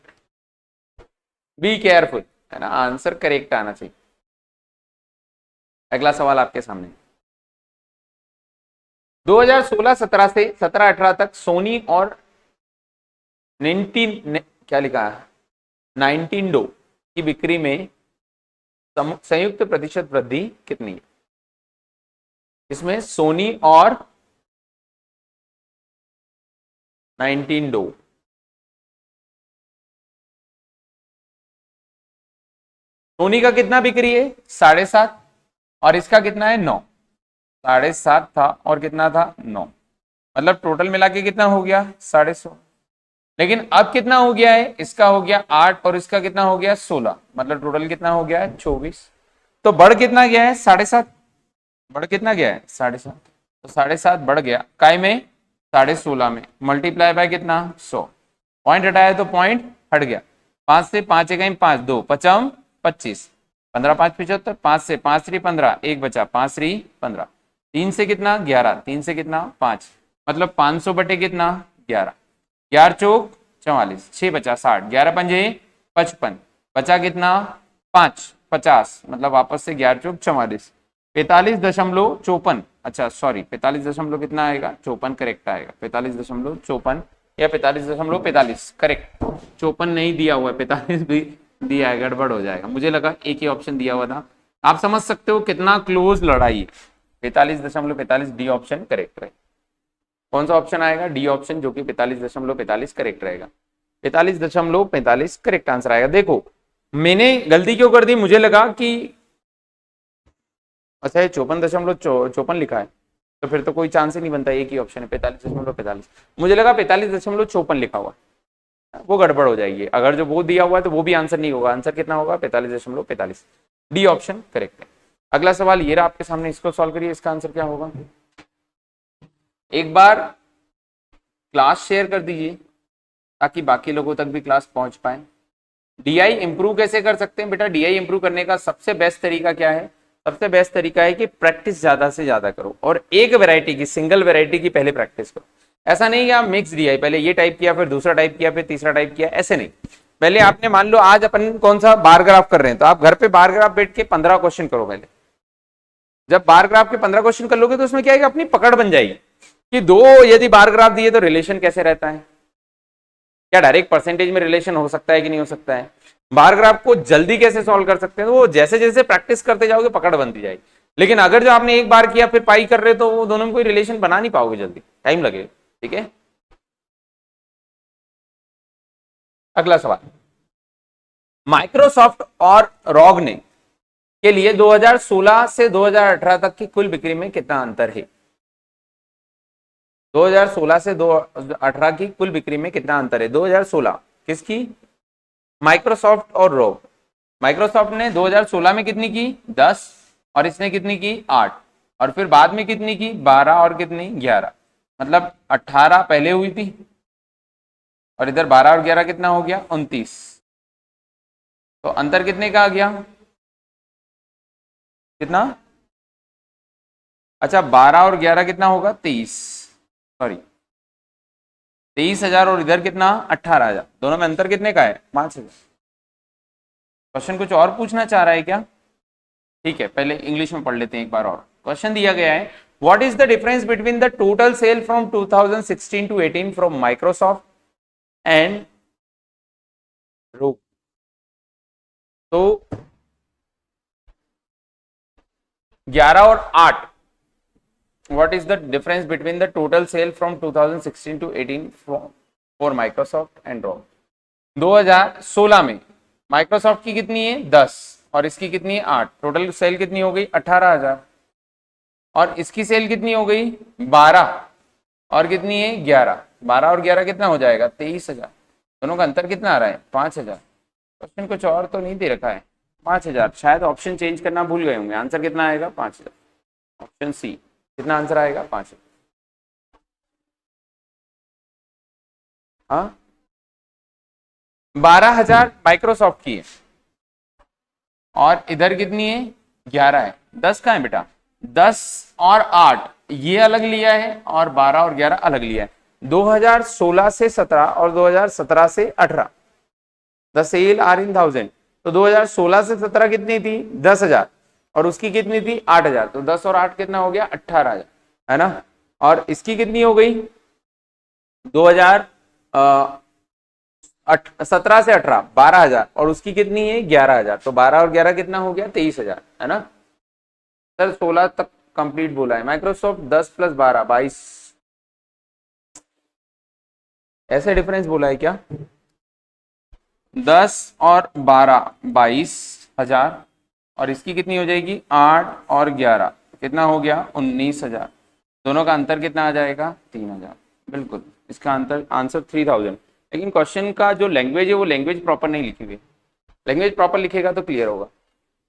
Be careful, है ना, आंसर करेक्ट आना चाहिए। अगला सवाल आपके सामने, 2016-17 से 17-18 तक सोनी और क्या लिखा है, 19डो की बिक्री में संयुक्त प्रतिशत वृद्धि कितनी है। इसमें सोनी और 19डो, सोनी का कितना बिक्री है, 7.5, और इसका कितना है, 9। 7.5 था और कितना था, 9, मतलब टोटल मिला के कितना हो गया, 150। लेकिन अब कितना हो गया है, इसका हो गया 8 और इसका कितना हो गया, 16, मतलब टोटल कितना हो गया है, 24। तो बढ़ कितना गया है, 7.5, बढ़ कितना गया है, 7.5। तो 7.5 बढ़ गया काय में, 16.5 में, मल्टीप्लाई बाय कितना, 100। पॉइंट हटाया तो पॉइंट हट गया। 5 से 5 एक 5, 2 5 25, 15 5 75, 5 से 5 3 15, 1 बचा, 5 3 15, 3 से कितना 11, 3 से कितना 5, मतलब 500 बटे कितना 11, 11 चौक 44, 6 बचा 60, 11 पंजे 55, बचा कितना 5 50, मतलब वापस से 11 चौक 44, 45.54, अच्छा सॉरी 45 कितना आएगा, 54 करेक्ट आएगा। 45.54 या 45.45 करेक्ट, 54 नहीं दिया हुआ है, 45 भी दिया है, गड़बड़ हो जाएगा। मुझे लगा एक ही ऑप्शन दिया हुआ था। आप समझ सकते हो कितना क्लोज लड़ाई। 45.45 डी ऑप्शन करेक्ट रहेगा। कौन सा ऑप्शन आएगा, डी ऑप्शन, जो कि 45.45 करेक्ट रहेगा। 45.45 करेक्ट आंसर आएगा। देखो मैंने गलती क्यों कर दी, मुझे लगा कि अच्छा ये 54.54 लिखा है, तो तो फिर तो कोई चांस ही नहीं बनता, एक ही ऑप्शन है 45.45। मुझे लगा 45.54 लिखा हुआ, वो गड़बड़ हो जाएगी। अगर जो वो दिया हुआ है तो वो भी आंसर नहीं होगा, आंसर कितना होगा 45.45। डी ऑप्शन करेक्ट है। अगला सवाल ये रहा आपके सामने, इसको सॉल्व करिए, इसका आंसर क्या होगा। एक बार क्लास शेयर कर दीजिए ताकि बाकी लोगों तक भी क्लास पहुंच पाए। डीआई इंप्रूव कैसे कर सकते हैं बेटा, डीआई इंप्रूव करने का सबसे बेस्ट तरीका क्या है, सबसे बेस्ट तरीका है कि प्रैक्टिस ज्यादा से ज्यादा करो और एक वैरायटी की, सिंगल वैरायटी की पहले प्रैक्टिस करो। ऐसा नहीं कि आप मिक्स डीआई पहले ये टाइप किया फिर दूसरा टाइप किया फिर तीसरा टाइप किया, ऐसे नहीं। पहले आपने मान लो आज अपन कौन सा बार ग्राफ कर रहे हैं, तो आप घर पे बार ग्राफ बैठ के 15 क्वेश्चन करो पहले। जब बार ग्राफ के 15 क्वेश्चन कर लोगे तो उसमें क्या है, अपनी पकड़ बन जाएगी कि दो यदि बार ग्राफ दिए तो रिलेशन कैसे रहता है, क्या डायरेक्ट परसेंटेज में रिलेशन हो सकता है कि नहीं हो सकता है, बार ग्राफ को जल्दी कैसे सॉल्व कर सकते हैं। तो वो जैसे जैसे प्रैक्टिस करते जाओगे पकड़ बनती जाएगी। लेकिन अगर जो आपने एक बार किया फिर पाई कर रहे तो वो दोनों में कोई रिलेशन बना नहीं पाओगे, जल्दी टाइम लगेगा। ठीक है, अगला सवाल, माइक्रोसॉफ्ट और रॉग ने के लिए 2016 से 2018 तक की कुल बिक्री में कितना अंतर है। 2016 से 2018 की कुल बिक्री में कितना अंतर है। 2016 किसकी, माइक्रोसॉफ्ट और रॉग। माइक्रोसॉफ्ट ने 2016 में कितनी की 10 और इसने कितनी की 8 और फिर बाद में कितनी की 12 और कितनी 11, मतलब 18 पहले हुई थी और इधर 12 और 11 कितना हो गया 29। तो अंतर कितने का आ गया, कितना, अच्छा 12 और 11 कितना होगा 23, सॉरी 23,000 और इधर कितना 18,000, दोनों में अंतर कितने का है 5,000। क्वेश्चन कुछ और पूछना चाह रहा है क्या, ठीक है पहले इंग्लिश में पढ़ लेते हैं एक बार और। क्वेश्चन दिया गया है, what is the difference between the total sale from 2016 to 18 from Microsoft and ROG. तो 11 और 8, what is the difference between the total sale from 2016 to 18 for Microsoft and ROG। 2016 में माइक्रोसॉफ्ट की कितनी है 10 और इसकी कितनी है 8, टोटल सेल कितनी हो गई 18,000 और इसकी सेल कितनी हो गई 12 और कितनी है 11, 12 और 11 कितना हो जाएगा 23,000, दोनों का अंतर कितना आ रहा है 5,000। क्वेश्चन कुछ और तो नहीं दे रखा है 5,000, शायद ऑप्शन चेंज करना भूल गए होंगे, आंसर कितना आएगा 5,000, ऑप्शन सी, कितना आंसर आएगा 5,000। हाँ 12,000 माइक्रोसॉफ्ट की है और इधर कितनी है 11 है, 10 का है बेटा, 10 और 8 ये अलग लिया है और 12 और 11 अलग लिया है। 2016 से 17 और 2017 से 18 द सेल आर इन 1000, तो 2016 से 17 कितनी थी 10,000 और उसकी कितनी थी 8,000, तो 10 और 8 कितना हो गया 18,000 है ना, और इसकी कितनी हो गई 2017 से 18 12,000 और उसकी कितनी है 11,000, तो 12 और 11 कितना हो गया 23,000 है ना। सर 16 तक कंप्लीट बोला है, माइक्रोसॉफ्ट 10 प्लस 12 22, ऐसे डिफरेंस बोला है क्या, 10 और 12 22,000 और इसकी कितनी हो जाएगी 8 और 11 कितना हो गया 19,000, दोनों का अंतर कितना आ जाएगा 3,000, बिल्कुल इसका आंसर 3,000। लेकिन क्वेश्चन का जो लैंग्वेज है वो लैंग्वेज प्रॉपर नहीं लिखी हुई, लैंग्वेज प्रॉपर लिखेगा तो क्लियर होगा।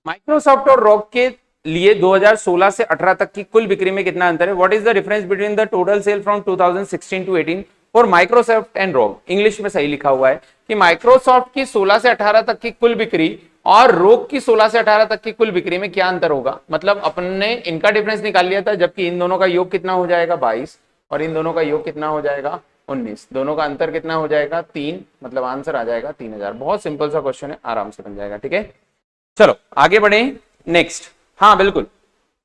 माइक्रोसॉफ्ट और रॉग के लिए 2016 से 18 तक की कुल बिक्री में कितना अंतर है, what is the difference between the total sale from 2016 to 18 for Microsoft and ROG. English में सही लिखा हुआ है कि माइक्रोसॉफ्ट की 16 से 18 तक की कुल बिक्री और रोग की 16 से 18 तक की कुल बिक्री में क्या अंतर होगा, मतलब अपन ने इनका डिफरेंस निकाल लिया था, जबकि इन दोनों का योग कितना हो जाएगा 22 और इन दोनों का योग कितना हो जाएगा 19, दोनों का अंतर कितना हो जाएगा 3, मतलब आंसर आ जाएगा 3,000। बहुत सिंपल सा क्वेश्चन है, आराम से बन जाएगा। ठीक है चलो आगे बढ़े नेक्स्ट। हाँ बिल्कुल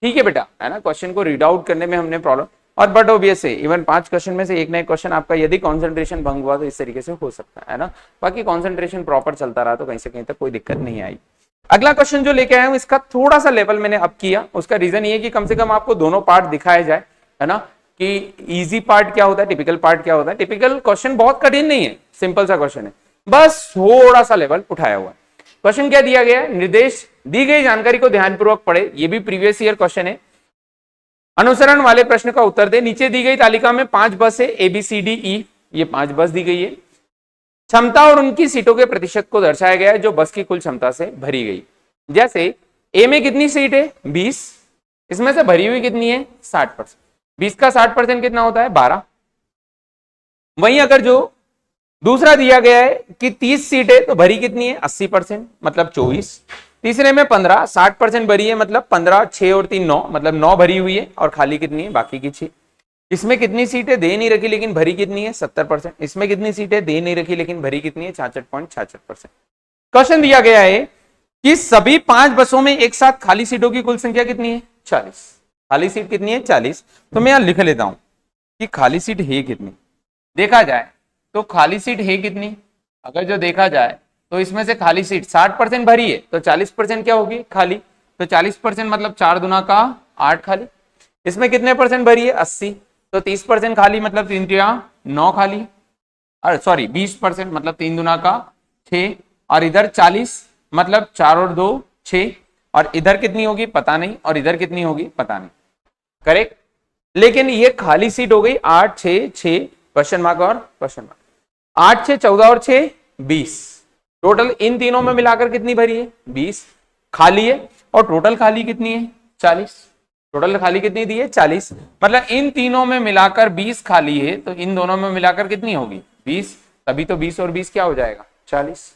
ठीक है बेटा, है ना, क्वेश्चन को रीड आउट करने में हमने प्रॉब्लम, और बट ऑब्वियस है इवन 5 क्वेश्चन में से एक ना एक क्वेश्चन आपका यदि कंसंट्रेशन भंग हुआ तो इस तरीके से हो सकता है ना, बाकी कंसंट्रेशन प्रॉपर चलता रहा तो कहीं से कहीं तक कोई दिक्कत नहीं आई। अगला क्वेश्चन जो लेके आया हूं इसका थोड़ा सा लेवल मैंने अप किया, उसका रीजन ये है कि कम से कम आपको दोनों पार्ट दिखाया जाए, है ना, कि इजी पार्ट क्या होता है, टिपिकल पार्ट क्या होता है। टिपिकल क्वेश्चन बहुत कठिन नहीं है, सिंपल सा क्वेश्चन है, बस थोड़ा सा लेवल उठाया हुआ है। क्वेश्चन क्या दिया गया है, निर्देश दी गई जानकारी को ध्यानपूर्वक पढ़े, ये भी प्रीवियस ईयर क्वेश्चन है। अनुसरण वाले प्रश्न का उत्तर दे। नीचे दी गई तालिका में 5 बस है, ABCDE, ये 5 बस दी गई है। क्षमता और उनकी सीटों के प्रतिशत को दर्शाया गया है जो बस की कुल क्षमता से भरी गई। जैसे ए में कितनी सीट है 20, इसमें से भरी हुई कितनी है 60%, 20 का 60% कितना होता है 12। वहीं अगर जो दूसरा दिया गया है कि 30 सीट है तो भरी कितनी है 80%, मतलब 24। तीसरे में 15, 60% भरी है, मतलब 15, 6 और 3 9, मतलब 9 भरी हुई है और खाली कितनी है बाकी की 6। इसमें कितनी सीटें दे नहीं रखी लेकिन भरी कितनी है 70%। इसमें कितनी सीटें दे नहीं रखी लेकिन भरी कितनी है 66.66%। क्वेश्चन दिया गया है कि सभी 5 बसों में एक साथ खाली सीटों की कुल संख्या कितनी है 40। खाली सीट कितनी है 40। तो मैं यहां लिख लेता हूं कि खाली सीट है कितनी। देखा जाए तो खाली सीट है कितनी, अगर जो देखा जाए तो इसमें से खाली सीट 60% भरी है तो 40% क्या होगी खाली। तो 40% मतलब 4 दुना का 8 खाली। इसमें कितने परसेंट भरी है 80, तो 30% खाली, मतलब 3 तिया 9 खाली। अरे सॉरी 20% मतलब 3 दुना का 6, और इधर 40 मतलब 4 और 2 6, और इधर कितनी होगी पता नहीं, और इधर कितनी होगी पता नहीं। करेक्ट। लेकिन ये खाली सीट हो गई 8 6 6 क्वेश्चन मार्क और क्वेश्चन मार्क। 8 6 14 और 6 20, टोटल इन तीनों में मिलाकर कितनी भरी है 20 खाली है, और टोटल खाली कितनी है 40। टोटल खाली कितनी दी है 40, मतलब इन तीनों में मिलाकर 20 खाली है, तो इन दोनों में मिलाकर कितनी होगी 20, तभी तो 20 और 20 क्या हो जाएगा 40।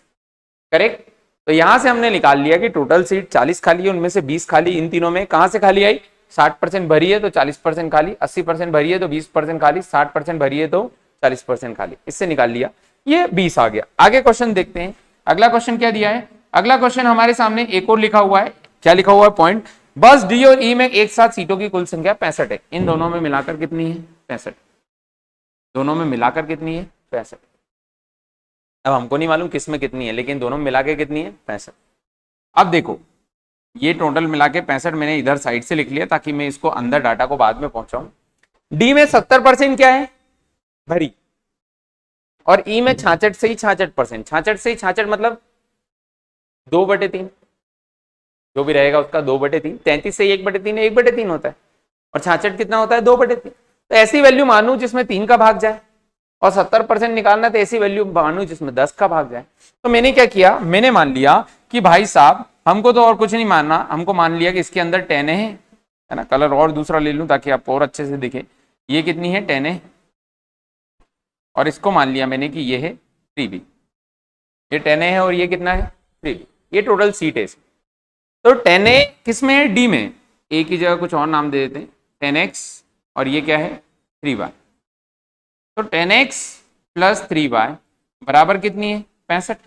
करेक्ट। तो यहां से हमने निकाल लिया कि टोटल सीट 40 खाली है, उनमें से 20 खाली इन तीनों में कहां से खाली आई, 60% भरी है तो 40% खाली, 80% भरी है तो 20% खाली, 60% भरी है तो 40% खाली, इससे निकाल लिया, ये 20 आ गया। आगे क्वेश्चन देखते हैं। अगला क्वेश्चन क्या दिया है, अगला क्वेश्चन हमारे सामने एक और लिखा हुआ है। क्या लिखा हुआ है पॉइंट, बस डी और ई में एक साथ सीटों की कुल संख्या 65 है। इन दोनों में मिलाकर कितनी है 65, दोनों में मिलाकर कितनी है 65। अब हमको नहीं मालूम किस में कितनी है, लेकिन दोनों में मिला के कितनी है 65। अब देखो ये टोटल मिला के 65 मैंने इधर साइड से लिख लिया ताकि मैं इसको अंदर डाटा को बाद में पहुंचाऊं। डी में 70% क्या है भरी, और ई में 66 से ही 66%। 66 से ही 66 मतलब 2/3, जो भी रहेगा उसका 2/3। 33 से 1/3 1/3 होता है, और 66 कितना होता है 2/3। तो ऐसी वैल्यू मानू जिसमें 3 का भाग जाए, और 70% निकालना तो ऐसी वैल्यू मानू जिसमें 10 का भाग जाए। तो मैंने क्या किया, मैंने मान लिया कि भाई साहब हमको तो और कुछ नहीं मानना, हमको मान लिया कि इसके अंदर 10 है ना। कलर और दूसरा ले लूं ताकि आपको और अच्छे से दिखे। ये कितनी है 10 है, और इसको मान लिया मैंने कि ये है 3B। ये 10 है और ये कितना है 3B। ये टोटल सीट है इसमें। तो 10A किस में है डी में, ए की जगह कुछ और नाम दे देते हैं 10x, और ये क्या है 3y। तो 10x प्लस 3y बराबर कितनी है 65,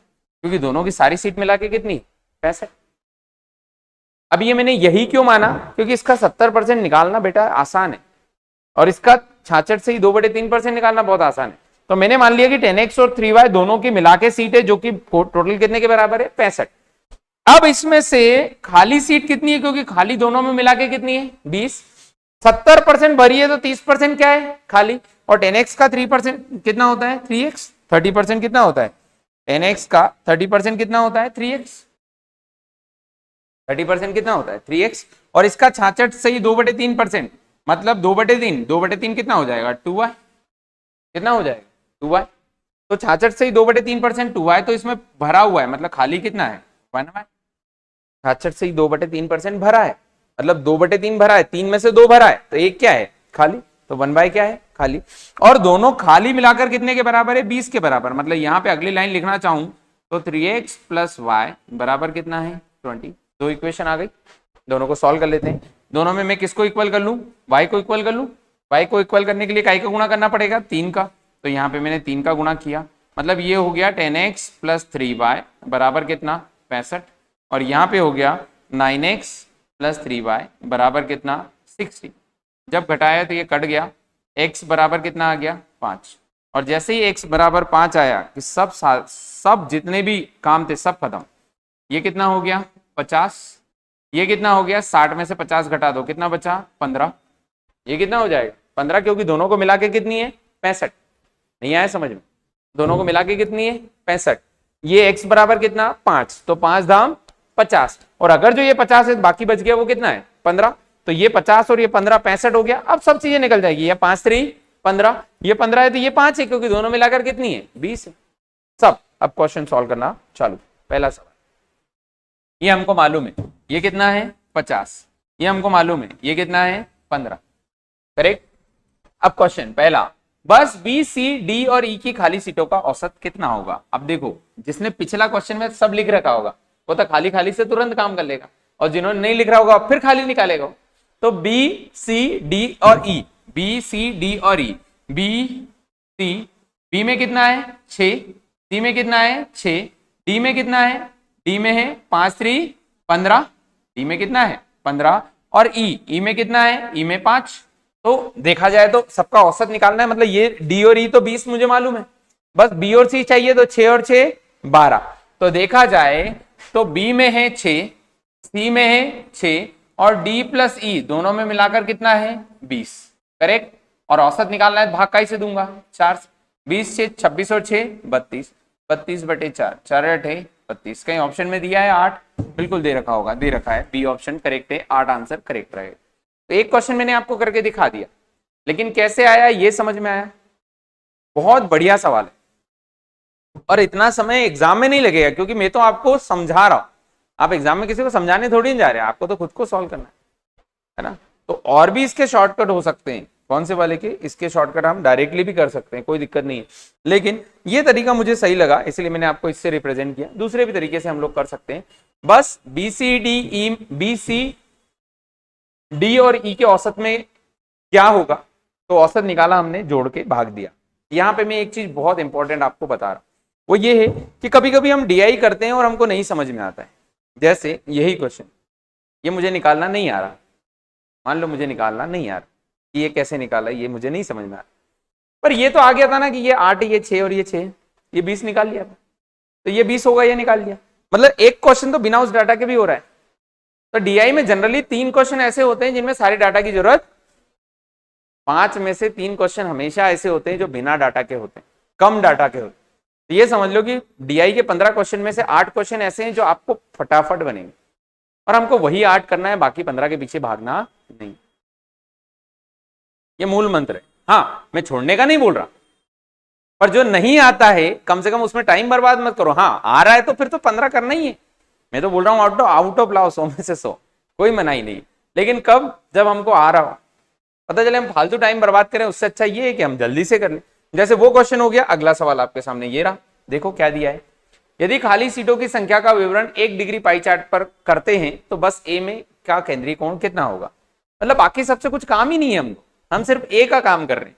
क्योंकि दोनों की सारी सीट मिला के कितनी 65। अब ये मैंने यही क्यों माना, क्योंकि इसका 70% निकालना बेटा आसान है, और इसका 66 से ही 2/3% निकालना बहुत आसान है। तो मैंने मान लिया कि 10x और 3y दोनों की मिला के सीट है, जो कि टोटल कितने के बराबर है 65। अब इसमें से खाली सीट कितनी है, क्योंकि खाली दोनों में मिला के कितनी है 20। 70% भरी है तो 30% क्या है खाली, और 10x का 3% कितना होता है 3x। 30% कितना होता है 10x का 30% कितना होता है 3x। 30% कितना होता है 3x, और इसका 66 से ही 2/3%, मतलब 2/3, 2/3 कितना हो जाएगा 2y। कितना हो जाएगा 2y। तो 66 से ही 2/3% 2y, तो इसमें भरा हुआ है, मतलब खाली कितना है 1y। 66 से ही 2/3% भरा है, मतलब 2/3 भरा है, 3 में से 2 भरा है, तो एक क्या है खाली, तो 1y क्या है खाली। और दोनों खाली मिलाकर कितने के बराबर है 20 के बराबर। मतलब यहाँ पे अगली लाइन लिखना चाहूं तो 3x प्लस y बराबर कितना है 20। दो इक्वेशन आ गई, दोनों को सॉल्व कर लेते हैं। दोनों में मैं किसको इक्वल कर लूं, y को इक्वल कर लूं। y को इक्वल करने के लिए काय का गुणा करना पड़ेगा 3 का, तो यहाँ पे मैंने 3 का गुणा किया, मतलब ये हो गया 10x प्लस 3y बराबर कितना 65, और यहाँ पे हो गया 9x प्लस 3y बराबर कितना 60। जब घटाया तो ये कट गया, x बराबर कितना आ गया 5, और जैसे ही x बराबर 5 आया कि सब जितने भी काम थे सब खत्म। ये कितना हो गया 50, ये कितना हो गया 60 में से 50 घटा दो कितना बचा 15। ये कितना हो जाएगा 15, क्योंकि दोनों को मिला के कितनी है 65। नहीं आया समझ में, दोनों को मिला के कितनी है 65। ये x बराबर कितना 5, तो 5 धाम 50, और अगर जो ये 50 है बाकी बच गया वो कितना है 15, तो ये 50 और ये 15 65 हो गया। अब सब चीजें निकल जाएगी, ये 5 3 15, ये 15 है तो ये 5 है, क्योंकि दोनों मिलाकर कितनी है 20 है सब। अब क्वेश्चन सॉल्व करना चालू। पहला सवाल, ये हमको मालूम है ये कितना है 50, ये हमको मालूम है ये कितना है 15, करेक्ट। अब क्वेश्चन पहला, बस बी सी डी और ई की खाली सीटों का औसत कितना होगा। अब देखो, जिसने पिछला क्वेश्चन में सब लिख रखा होगा वो तो खाली खाली से तुरंत काम कर लेगा, और जिन्होंने नहीं लिख रहा होगा फिर खाली निकालेगा। तो बी सी डी और ई, बी सी डी और ई, बी सी, बी में कितना है 6, सी में कितना है 6, डी में कितना है, डी में है 5 3 15, डी में कितना है 15, और ई में कितना है, ई में 5। तो देखा जाए तो सबका औसत निकालना है, मतलब ये डी और ई तो 20 मुझे मालूम है, बस बी और सी चाहिए, तो 6 और 6 12। तो देखा जाए तो बी में है 6, सी में है 6, और डी प्लस ई दोनों में मिलाकर कितना है 20, करेक्ट। और औसत निकालना है, भाग कैसे दूंगा 4 से, 20 6 26 और 6 32, 32 बटे 4, 4 8 32। कहीं ऑप्शन में दिया है 8, बिल्कुल दे रखा होगा, दे रखा है, बी ऑप्शन करेक्ट है, 8 आंसर करेक्ट रहेगा। तो एक क्वेश्चन मैंने आपको करके दिखा दिया, लेकिन कैसे आया ये समझ में आया, बहुत बढ़िया सवाल है, और इतना समय एग्जाम में नहीं लगेगा, क्योंकि मैं तो आपको समझा रहा हूं, आप एग्जाम में किसी को समझाने थोड़ी नहीं जा रहे हैं, आपको तो खुद को सॉल्व करना है ना। तो और भी इसके शॉर्टकट हो सकते हैं, कौन से वाले के, इसके शॉर्टकट हम डायरेक्टली भी कर सकते हैं, कोई दिक्कत नहीं है, लेकिन ये तरीका मुझे सही लगा इसलिए मैंने आपको इससे रिप्रेजेंट किया। दूसरे भी तरीके से हम लोग कर सकते हैं, बस बी सी डी और ई के औसत में क्या होगा, तो औसत निकाला हमने, जोड़ के भाग दिया। यहां पे मैं एक चीज बहुत इंपॉर्टेंट आपको बता रहा हूं, वो ये है कि कभी कभी हम डीआई करते हैं और हमको नहीं समझ में आता है। जैसे यही क्वेश्चन, ये मुझे निकालना नहीं आ रहा, मान लो मुझे निकालना नहीं आ रहा कि ये कैसे निकाला, ये मुझे नहीं समझ में आ रहा, पर ये तो आ गया था ना कि ये 8 ये 6 और ये 6, ये 20 निकाल लिया था, तो ये 20 होगा, ये निकाल लिया। मतलब एक क्वेश्चन तो बिना उस डाटा के भी हो रहा है। तो डीआई में जनरली 3 क्वेश्चन ऐसे होते हैं जिनमें सारे डाटा की जरूरत, 5 में से 3 क्वेश्चन हमेशा ऐसे होते हैं जो बिना डाटा के होते हैं, कम डाटा के होते हैं। तो ये समझ लो कि डीआई के 15 क्वेश्चन में से 8 क्वेश्चन ऐसे हैं जो आपको फटाफट बनेंगे, और हमको वही 8 करना है, बाकी 15 के पीछे भागना नहीं। ये मूल मंत्र है। हाँ, मैं छोड़ने का नहीं बोल रहा, पर जो नहीं आता है कम से कम उसमें टाइम बर्बाद मत करो। हाँ, आ रहा है तो फिर तो 15 करना ही है। मैं तो बोल रहा हूं आउट ऑफ लाओ, 100 में से 100, कोई मनाही नहीं, लेकिन कब, जब हमको आ रहा हो, पता चले हम फालतू टाइम बर्बाद करें, उससे अच्छा ये है कि हम जल्दी से कर लें। जैसे वो क्वेश्चन हो गया। अगला सवाल आपके सामने ये रहा, देखो क्या दिया है, यदि खाली सीटों की संख्या का विवरण 1 डिग्री पाई चार्ट पर करते हैं तो बस ए में का केंद्रीय कोण कितना होगा। मतलब बाकी सबसे कुछ काम ही नहीं है हमको, हम सिर्फ ए का काम कर रहे हैं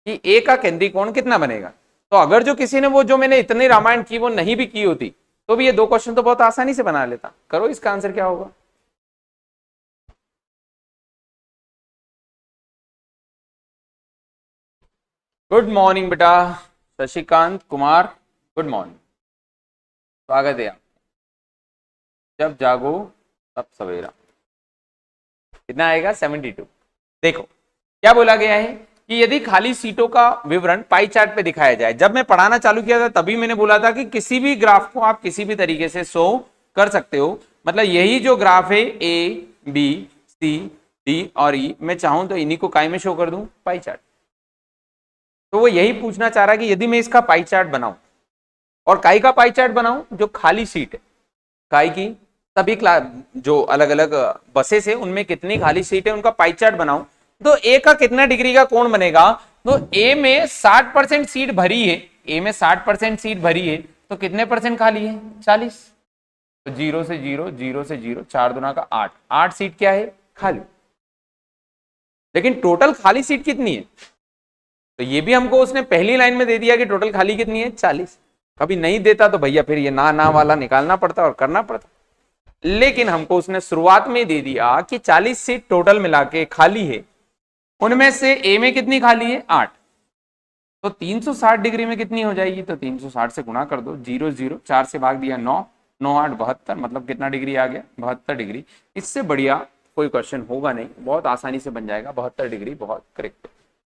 कि ए का केंद्रीय कोण कितना बनेगा। तो अगर जो किसी ने वो जो मैंने इतनी रामायण की वो नहीं भी की होती तो भी ये 2 क्वेश्चन तो बहुत आसानी से बना लेता। करो, इसका आंसर क्या होगा। गुड मॉर्निंग बेटा शशिकांत कुमार, गुड मॉर्निंग, स्वागत है आप। जब जागो तब सवेरा, कितना आएगा 72। देखो क्या बोला गया है कि यदि खाली सीटों का विवरण पाई चार्ट पे दिखाया जाए। जब मैं पढ़ाना चालू किया था तभी मैंने बोला था कि किसी भी ग्राफ को आप किसी भी तरीके से शो कर सकते हो। मतलब यही जो ग्राफ है ए बी सी डी और ई, मैं चाहूं तो इन्हीं को काय में शो कर दूं, पाई चार्ट। तो वो यही पूछना चाह रहा है कि यदि मैं इसका पाई चार्ट बनाऊं, और काय का पाई चार्ट बनाऊं, जो खाली सीट है, काय की सभी जो अलग अलग बसेस है उनमें कितनी खाली सीट है उनका पाई चार्ट बनाऊं, तो ए का कितना डिग्री का कोण बनेगा। तो ए में 60% सीट भरी है, ए में 60% सीट भरी है, तो कितने परसेंट खाली है 40। तो 0 से 0, 0 से 0, 4 दूना का 8, 8 सीट क्या है खाली। लेकिन टोटल खाली सीट कितनी है, तो ये भी हमको उसने पहली लाइन में दे दिया कि टोटल खाली कितनी है 40। कभी नहीं देता तो भैया फिर ये ना वाला निकालना पड़ता और करना पड़ता, लेकिन हमको उसने शुरुआत में दे दिया कि 40 सीट टोटल मिला के खाली है, उनमें से ए में कितनी खाली है 8। तो 360 डिग्री में कितनी हो जाएगी, तो 360 से गुणा कर दो, 0 0, 4 से भाग दिया 9, 9 8 72, मतलब कितना डिग्री आ गया 72 डिग्री। इससे बढ़िया कोई क्वेश्चन होगा नहीं, बहुत आसानी से बन जाएगा। 72 डिग्री बहुत करेक्ट,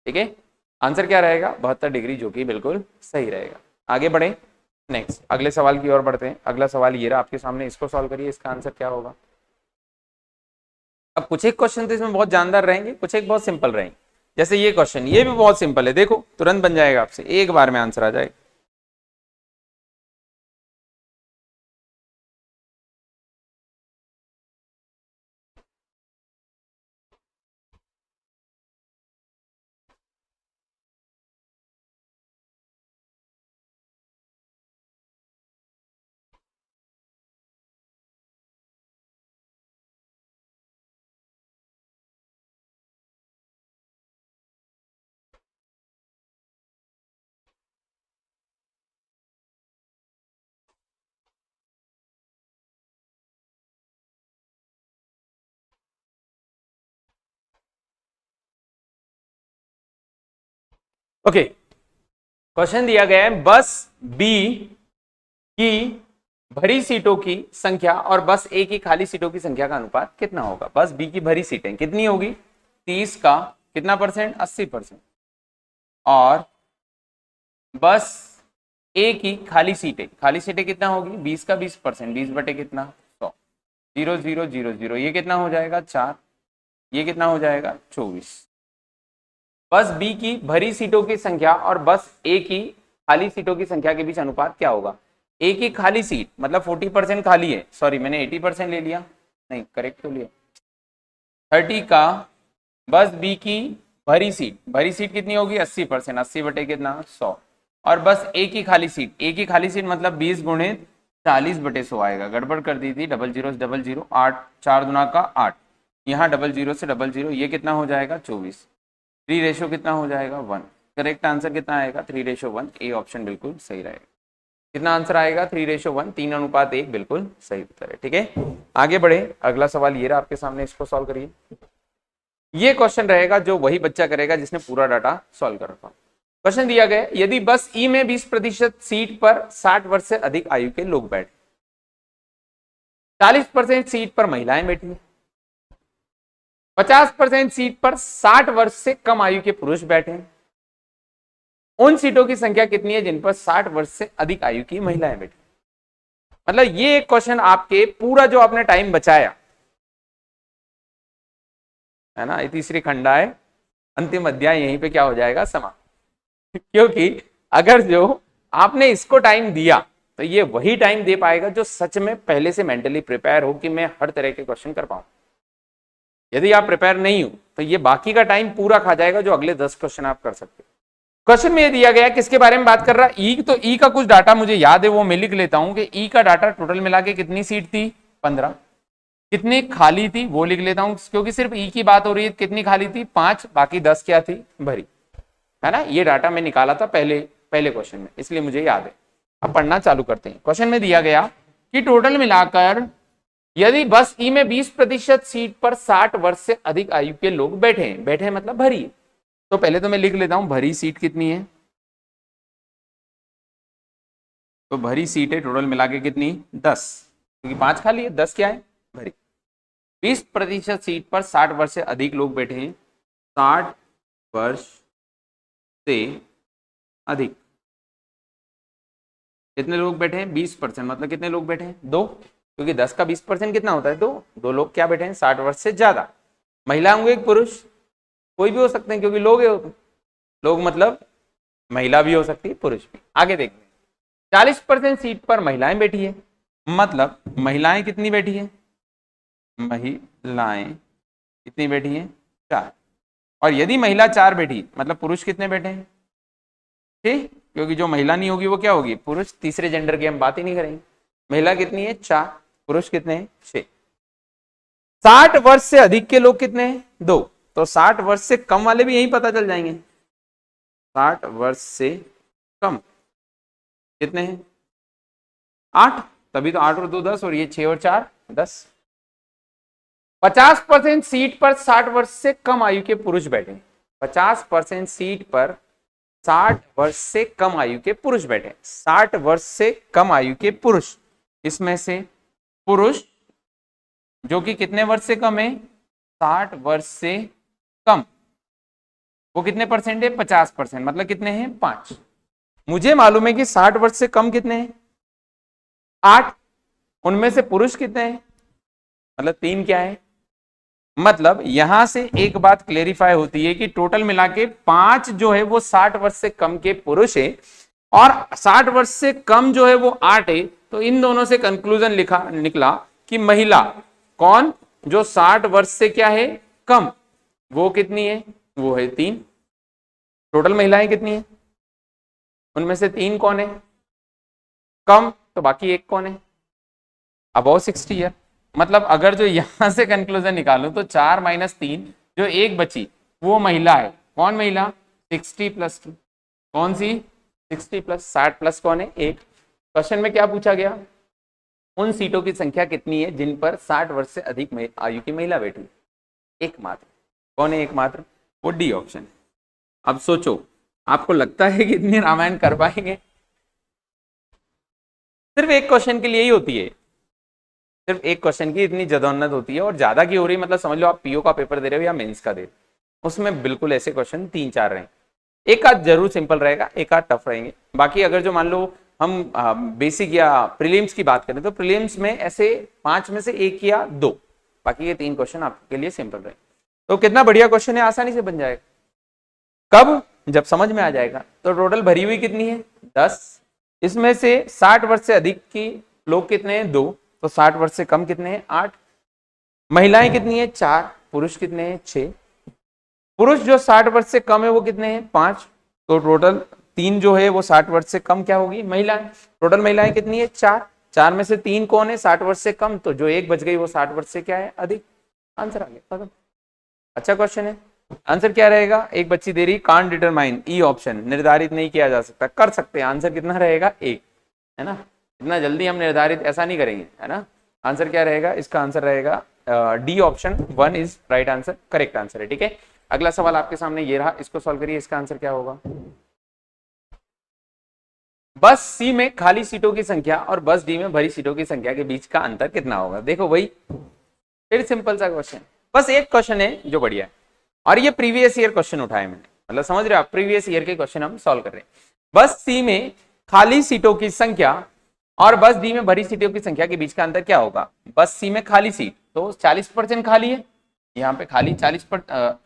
ठीक है। आंसर क्या रहेगा 72 डिग्री, जो कि बिल्कुल सही रहेगा। आगे बढ़े, नेक्स्ट अगले सवाल की ओर बढ़ते हैं। अगला सवाल ये रहा आपके सामने, इसको सॉल्व करिए, इसका आंसर क्या होगा। अब कुछ एक क्वेश्चन तो इसमें बहुत जानदार रहेंगे, कुछ एक बहुत सिंपल रहेंगे। जैसे ये क्वेश्चन, ये भी बहुत सिंपल है, देखो तुरंत बन जाएगा आपसे, एक बार में आंसर आ जाएगा। ओके, क्वेश्चन दिया गया है बस बी की भरी सीटों की संख्या और बस ए की खाली सीटों की संख्या का अनुपात कितना होगा। बस बी की भरी सीटें कितनी होगी, 30 का कितना परसेंट, 80%, और बस ए की खाली सीटें कितना होगी, 20 का 20%, 20 बटे कितना 100, 0 0 0 0, ये कितना हो जाएगा 4, ये कितना हो जाएगा 24। बस बी की भरी सीटों की संख्या और बस ए की खाली सीटों की संख्या के बीच अनुपात क्या होगा। ए की खाली सीट मतलब 40% खाली है, सॉरी मैंने 80% ले लिया, नहीं करेक्ट तो लिया, 30 का बस बी की भरी सीट कितनी होगी 80%, 80 बटे कितना 100, और बस ए की खाली सीट मतलब 20 गुणे 40 बटे 100 आएगा, गड़बड़ कर दी थी, डबल जीरो 8, 4 दुना का 8, यहाँ डबल जीरो से डबल जीरो, ये कितना हो जाएगा 24, 3 रेशो कितना हो जाएगा 1, करेक्ट आंसर कितना आएगा 3:1, ए ऑप्शन बिल्कुल सही रहेगा। कितना आंसर आएगा 3:1, 3:1 बिल्कुल सही उत्तर है। ठीक है, आगे बढ़े, अगला सवाल ये रहा आपके सामने, इसको सॉल्व करिए। ये क्वेश्चन रहेगा जो वही बच्चा करेगा जिसने पूरा डाटा सॉल्व कर रखा। क्वेश्चन दिया गया, यदि बस ई में 20% सीट पर 60 वर्ष से अधिक आयु के लोग बैठे, 40% सीट पर महिलाएं बैठी है, 50% सीट पर 60 वर्ष से कम आयु के पुरुष बैठे हैं, उन सीटों की संख्या कितनी है जिन पर 60 वर्ष से अधिक आयु की महिलाएं बैठी। मतलब ये एक क्वेश्चन आपके पूरा जो आपने टाइम बचाया है ना, ये तीसरी खंडा है, अंतिम अध्याय यहीं पे क्या हो जाएगा समाप्त। क्योंकि अगर जो आपने इसको टाइम दिया तो ये वही टाइम दे पाएगा जो सच में पहले से मेंटली प्रिपेयर हो कि मैं हर तरह के क्वेश्चन कर पाऊं। यदि आप प्रिपेयर नहीं हो तो ये बाकी का टाइम पूरा खा जाएगा जो अगले 10 क्वेश्चन आप कर सकते हो। क्वेश्चन में ये दिया गया किसके बारे में बात कर रहा है, ई, तो ई का कुछ डाटा मुझे याद है, वो मैं लिख लेता हूं कि ई का डाटा टोटल मिला के कितनी सीट थी 15, कितनी खाली थी वो लिख लेता हूं, क्योंकि सिर्फ ई की बात हो रही है, कितनी खाली थी 5, बाकी 10 क्या थी भरी, है ना। ये डाटा मैं निकाला था पहले क्वेश्चन में, इसलिए मुझे याद है। अब पढ़ना चालू करते हैं। क्वेश्चन में दिया गया कि टोटल मिलाकर यदि बस ई में 20% सीट पर 60 वर्ष से अधिक आयु के लोग बैठे मतलब भरी, तो पहले तो मैं लिख लेता हूं भरी सीट कितनी है, तो भरी सीट है टोटल मिला के कितनी 10, क्योंकि 5 खाली है, 10 क्या है भरी। 20% सीट पर 60 वर्ष से अधिक लोग बैठे हैं, 60 वर्ष से अधिक कितने लोग बैठे हैं 20%, मतलब कितने लोग बैठे हैं 2, क्योंकि 10 का 20% कितना होता है 2 लोग क्या बैठे हैं 60 वर्ष से ज्यादा, महिला होंगे एक पुरुष, कोई भी हो सकते हैं क्योंकि लोग है, लोग मतलब महिला भी हो सकती है पुरुष भी। आगे देखते हैं, 40% सीट पर महिलाएं बैठी है, मतलब महिलाएं कितनी बैठी है, महिलाएं कितनी बैठी है 4, और यदि महिला 4 बैठी मतलब पुरुष कितने बैठे हैं 6, क्योंकि जो महिला नहीं होगी वो क्या होगी पुरुष, तीसरे जेंडर की हम बात ही नहीं करेंगे। महिला कितनी है 4, पुरुष कितने हैं 6। 60 वर्ष से अधिक के लोग कितने हैं 2, तो 60 वर्ष से कम वाले भी यही पता चल जाएंगे, 60 वर्ष से कम कितने हैं 8, तभी तो 8 और 2 10, और ये 6 और 4 10। 50% सीट पर 60 वर्ष से कम आयु के पुरुष बैठे, 50% सीट पर 60 वर्ष से कम आयु के पुरुष बैठे, 60 वर्ष से कम आयु के पुरुष, इसमें से पुरुष जो कि कितने वर्ष से कम है 60 वर्ष से कम, वो कितने परसेंट है 50%, मतलब कितने हैं 5। मुझे मालूम है कि 60 वर्ष से कम कितने हैं 8, उनमें से पुरुष कितने हैं मतलब 3 क्या है मतलब यहां से एक बात क्लेरिफाई होती है कि टोटल मिला के 5 जो है वो 60 वर्ष से कम के पुरुष है और 60 वर्ष से कम जो है वो 8 है। तो इन दोनों से कंक्लूजन निकला कि महिला कौन जो 60 वर्ष से क्या है कम, वो कितनी है, वो है 3। टोटल महिलाएं कितनी है, उनमें से 3 कौन है कम, तो बाकी 1 कौन है अबव 60 ईयर। मतलब अगर जो यहां से कंक्लूजन निकालूं तो 4 - 3 जो 1 बची वो महिला है। कौन महिला, 60 + 2, कौन सी 60 + 60 प्लस कौन है 1। क्वेश्चन में क्या पूछा गया, उन सीटों की संख्या कितनी है जिन पर 60 वर्ष से अधिक आयु की महिला बैठी, एकमात्र। कौन है एकमात्र, वो डी ऑप्शन। अब सोचो, आपको लगता है कि इतनी रामायण कर पाएंगे, सिर्फ एक क्वेश्चन के लिए ही होती है, सिर्फ एक क्वेश्चन की इतनी जदोन्नत होती है, और ज्यादा की हो रही मतलब समझ लो आप पीओ का पेपर दे रहे हो या मेंस का दे रहे हो, उसमें बिल्कुल ऐसे क्वेश्चन 3-4 रहे, एक आध जरूर सिंपल रहेगा, एक आध टफ रहेंगे। बाकी अगर जो मान लो हम बेसिक या प्रीलिम्स की बात करें तो प्रीलिम्स में ऐसे 5 में से 1 या 2, बाकी ये 3 क्वेश्चन आपके लिए सिंपल रहे। तो कितना बढ़िया क्वेश्चन है, आसानी से बन जाएगा। कब, जब समझ में आ जाएगा। तो टोटल भरी हुई कितनी है 10, इसमें से 60 वर्ष से अधिक की लोग कितने हैं 2, तो 60 वर्ष से कम कितने हैं 8, महिलाएं कितनी है 4, पुरुष कितने हैं 6, पुरुष जो 60 वर्ष से कम है वो कितने हैं 5, तो टोटल 3 जो है वो 60 वर्ष से कम क्या होगी महिलाएं। टोटल महिलाएं कितनी है 4, 4 में से 3 कौन है 60 वर्ष से कम, तो जो 1 बच गई वो 60 वर्ष से क्या है अधिक। आंसर आ गया खत्म। अच्छा क्वेश्चन है, आंसर क्या रहेगा, एक बच्ची दे रही कांट डिटरमाइन, ई ऑप्शन, निर्धारित नहीं किया जा सकता, कर सकते हैं। आंसर कितना रहेगा 1, है ना, इतना जल्दी हम निर्धारित ऐसा नहीं करेंगे, है ना। आंसर क्या रहेगा, इसका आंसर रहेगा D option 1 is right answer, correct answer है। ठीक है, अगला सवाल आपके सामने ये रहा, इसको सॉल्व करिए। इसका आंसर क्या होगा, बस सी में खाली सीटों की संख्या और बस डी में भरी सीटों की संख्या के बीच का अंतर कितना होगा। देखो भाई फिर सिंपल सा क्वेश्चन, बस एक क्वेश्चन है जो बढ़िया है, और ये प्रीवियस ईयर क्वेश्चन उठाए मैंने, मतलब समझ रहे हो आप, प्रीवियस ईयर के क्वेश्चन हम सॉल्व कर रहे हैं। बस सी में खाली सीटों की संख्या और बस डी में भरी सीटों की संख्या के बीच का अंतर क्या होगा। बस सी में खाली सीट तो 40% खाली है, यहाँ पे खाली 40%,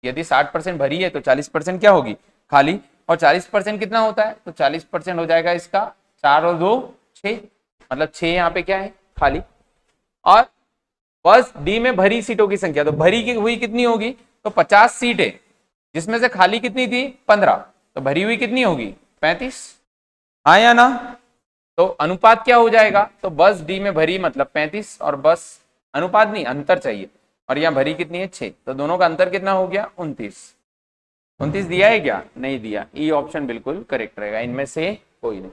यदि 60% भरी है तो 40% क्या होगी खाली, और 40% कितना होता है, तो 40% हो जाएगा इसका 4 और 2 6, मतलब 6 यहाँ पे क्या है खाली। और बस डी में भरी सीटों की संख्या, तो भरी की हुई कितनी होगी, तो 50 सीट है जिसमें से खाली कितनी थी 15, तो भरी हुई कितनी होगी 35, हाँ या ना। तो अनुपात क्या हो जाएगा, तो बस डी में भरी मतलब 35 और बस अनुपात नहीं अंतर चाहिए, और यहाँ भरी कितनी है 6, तो दोनों का अंतर कितना हो गया 29 दिया है क्या, नहीं दिया, ई ऑप्शन बिल्कुल करेक्ट रहेगा, इनमें से कोई नहीं।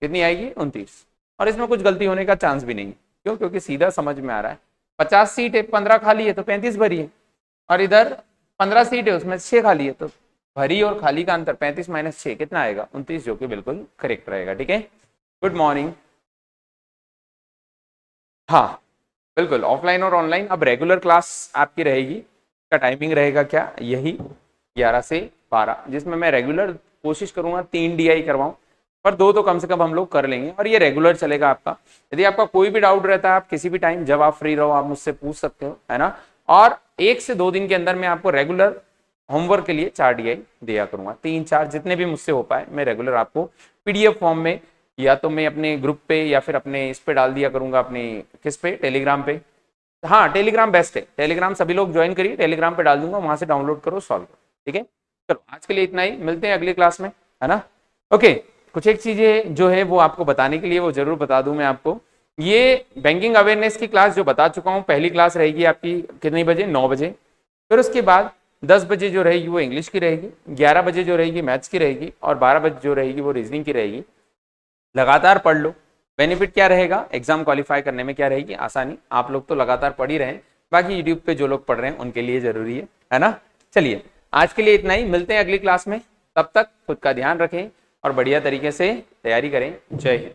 कितनी आएगी 29, और इसमें कुछ गलती होने का चांस भी नहीं है, क्यों, क्योंकि सीधा समझ में आ रहा है। 50 सीट है 15 खाली है तो 35 भरी है, और इधर 15 सीट है उसमें 6 खाली है, तो भरी और खाली का अंतर 35 - 6 कितना आएगा 29, जो कि बिल्कुल करेक्ट रहेगा। ठीक है, गुड मॉर्निंग। हाँ बिल्कुल, ऑफलाइन और ऑनलाइन अब रेगुलर क्लास आपकी रहेगी, का टाइमिंग रहेगा क्या, यही 11 से 12, जिसमें मैं रेगुलर कोशिश करूंगा 3 DI करवाऊं, पर 2 तो कम से कम हम लोग कर लेंगे, और ये रेगुलर चलेगा आपका। यदि आपका कोई भी डाउट रहता है आप किसी भी टाइम जब आप फ्री रहो आप मुझसे पूछ सकते हो, है ना। और 1 से 2 दिन के अंदर मैं आपको रेगुलर होमवर्क के लिए 4 DI दिया करूंगा, 3-4 जितने भी मुझसे हो पाए मैं रेगुलर आपको PDF फॉर्म में, या तो मैं अपने ग्रुप पे या फिर अपने इस पे डाल दिया करूंगा, अपने किस पे, टेलीग्राम पे। हाँ टेलीग्राम बेस्ट है, टेलीग्राम सभी लोग ज्वाइन करिए, टेलीग्राम पे डाल दूंगा, वहां से डाउनलोड करो सॉल्व करो। ठीक है, चलो आज के लिए इतना ही, मिलते हैं अगली क्लास में, है ना। ओके, कुछ एक चीजें जो है वो आपको बताने के लिए वो जरूर बता दूं मैं आपको, ये बैंकिंग अवेयरनेस की क्लास जो बता चुका हूँ, पहली क्लास रहेगी आपकी कितने बजे, 9 बजे, फिर उसके बाद 10 बजे जो रहेगी वो इंग्लिश की रहेगी, 11 बजे जो रहेगी मैथ्स की रहेगी, और 12 बजे जो रहेगी वो रीजनिंग की रहेगी। लगातार पढ़ लो, बेनिफिट क्या रहेगा, एग्जाम क्वालिफाई करने में क्या रहेगी आसानी। आप लोग तो लगातार पढ़ ही रहे हैं, बाकी यूट्यूब पे जो लोग पढ़ रहे हैं उनके लिए जरूरी है ना। चलिए आज के लिए इतना ही, मिलते हैं अगली क्लास में, तब तक खुद का ध्यान रखें और बढ़िया तरीके से तैयारी करें। जय हिंद।